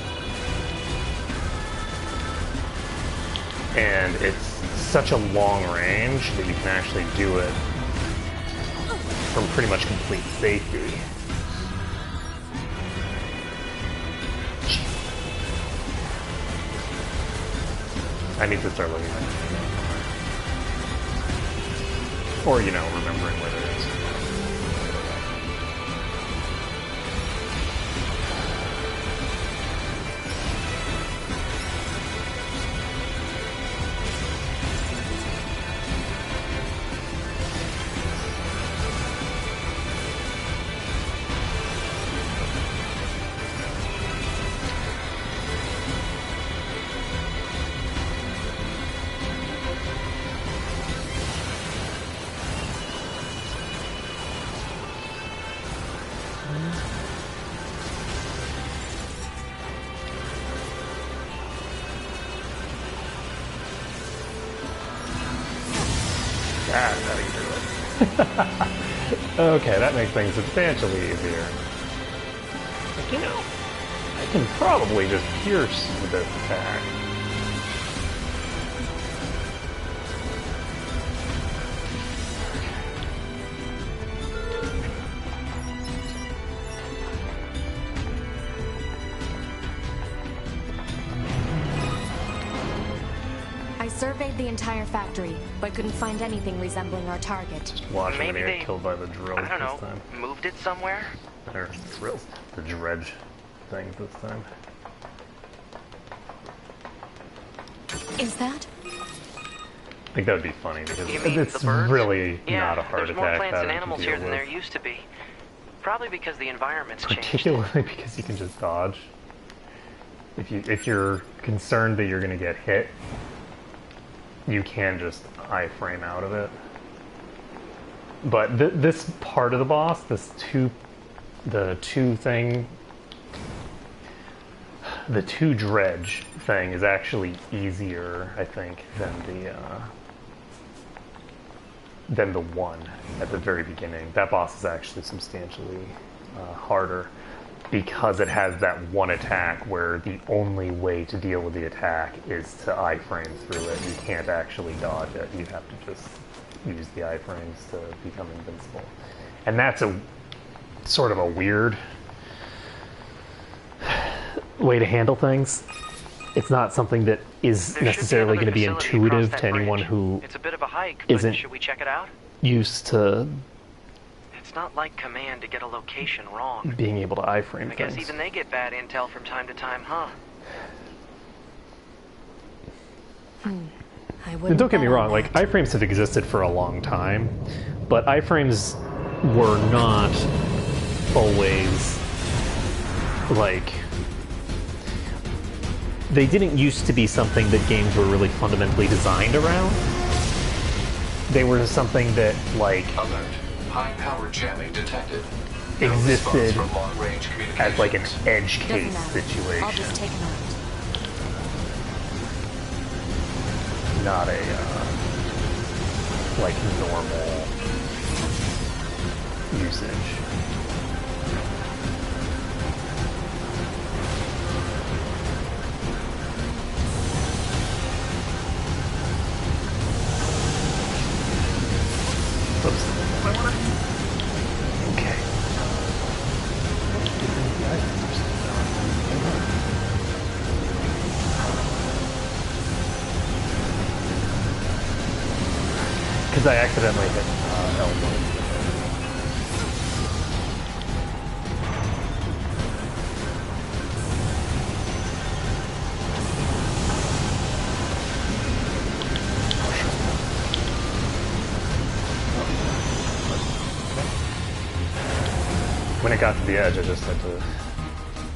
And it's such a long range that you can actually do it from pretty much complete safety. I need to start looking at it. Or, you know, remembering where it is. That's how you do it. Okay, that makes things substantially easier. Like, you know, I can probably just pierce with this attack. I surveyed the entire factory, but couldn't find anything resembling our target. Watching Maybe me they, get killed by the drill I don't know, this time. moved it somewhere? Or drills. The dredge things this time. Is that? I think that would be funny because You mean it's the birds? really Yeah, not a heart there's more attack plants and pattern to animals deal here than with. there used to be. Probably because the environment's changed. Particularly because you can just dodge. If you're concerned that you're going to get hit, you can just iframe out of it. But this part of the boss, the two dredge thing is actually easier, I think, than the one at the very beginning. That boss is actually substantially harder because it has that one attack where the only way to deal with the attack is to iframe through it. You can't actually dodge it. You have to just use the iframes to become invincible. And that's a sort of a weird way to handle things. It's not something that is necessarily going to be intuitive to anyone who it's a bit of a hike, isn't but should we check it out? used to It's not like Command to get a location wrong. being able to iframe I guess things. even they get bad intel from time to time, huh? I And wouldn't don't get me bet on wrong, like, that. iframes have existed for a long time, but iframes were not always, like, they didn't used to be something that games were really fundamentally designed around. They were something that, like, Alert. High power jamming detected. No existed response from long-range as, like, an communications. edge Doesn't case matter. situation. I'll just take him out. Not a, like, normal usage. Oops. Okay. Because I accidentally hit L1. When it got to the edge, I just had to,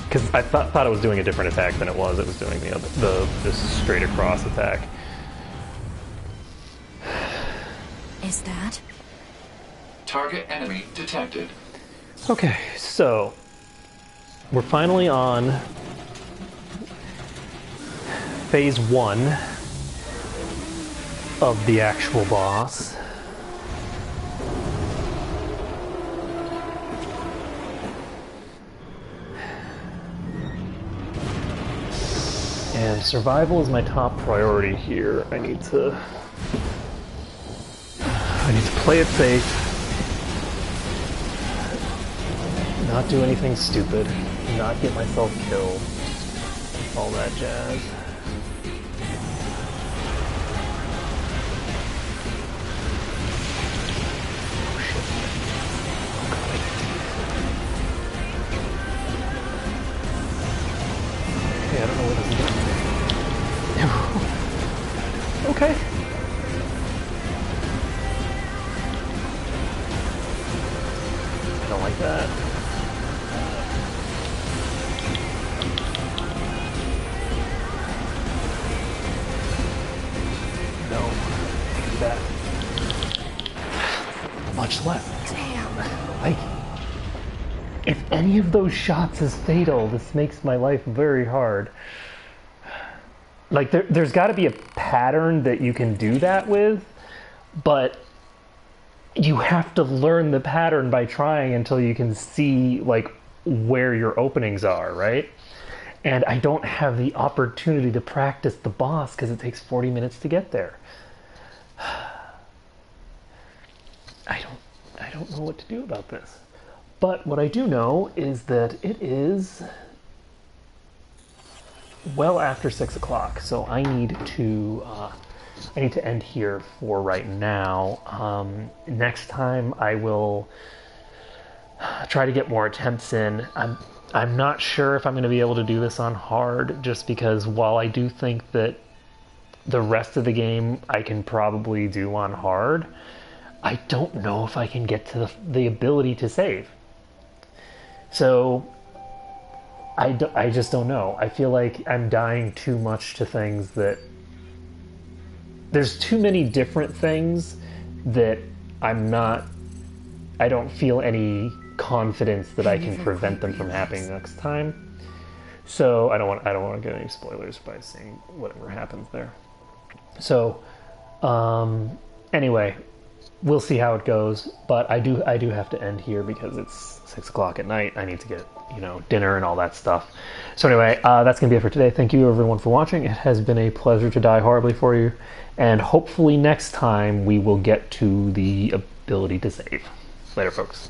because I thought it was doing a different attack than it was. It was doing this straight across attack. Is that? Target enemy detected. Okay, so we're finally on phase 1 of the actual boss. And survival is my top priority here. I need to play it safe, not do anything stupid, not get myself killed, all that jazz. Oh shit. Oh god. Okay, I don't know where this is going. Okay. I don't like that. No. Do that. Much left. Damn. Like, if any of those shots is fatal, this makes my life very hard. Like, there's got to be a pattern that you can do that with, but you have to learn the pattern by trying until you can see, like, where your openings are, right? And I don't have the opportunity to practice the boss because it takes 40 minutes to get there. I don't know what to do about this. But what I do know is that it is well after 6 o'clock, so I need to end here for right now. Next time I will try to get more attempts in. I'm not sure if I'm going to be able to do this on hard, just because while I do think that the rest of the game I can probably do on hard, I don't know if I can get to the ability to save. So I just don't know. I feel like I'm dying too much to things that... There's too many different things that I don't feel any confidence that I can prevent them from happening next time. So I don't want to get any spoilers by saying whatever happens there. So anyway, we'll see how it goes, but I do have to end here because it's 6 o'clock at night. I need to get, dinner and all that stuff. So anyway, that's gonna be it for today. Thank you everyone for watching. It has been a pleasure to die horribly for you, and hopefully next time we will get to the ability to save. Later, folks.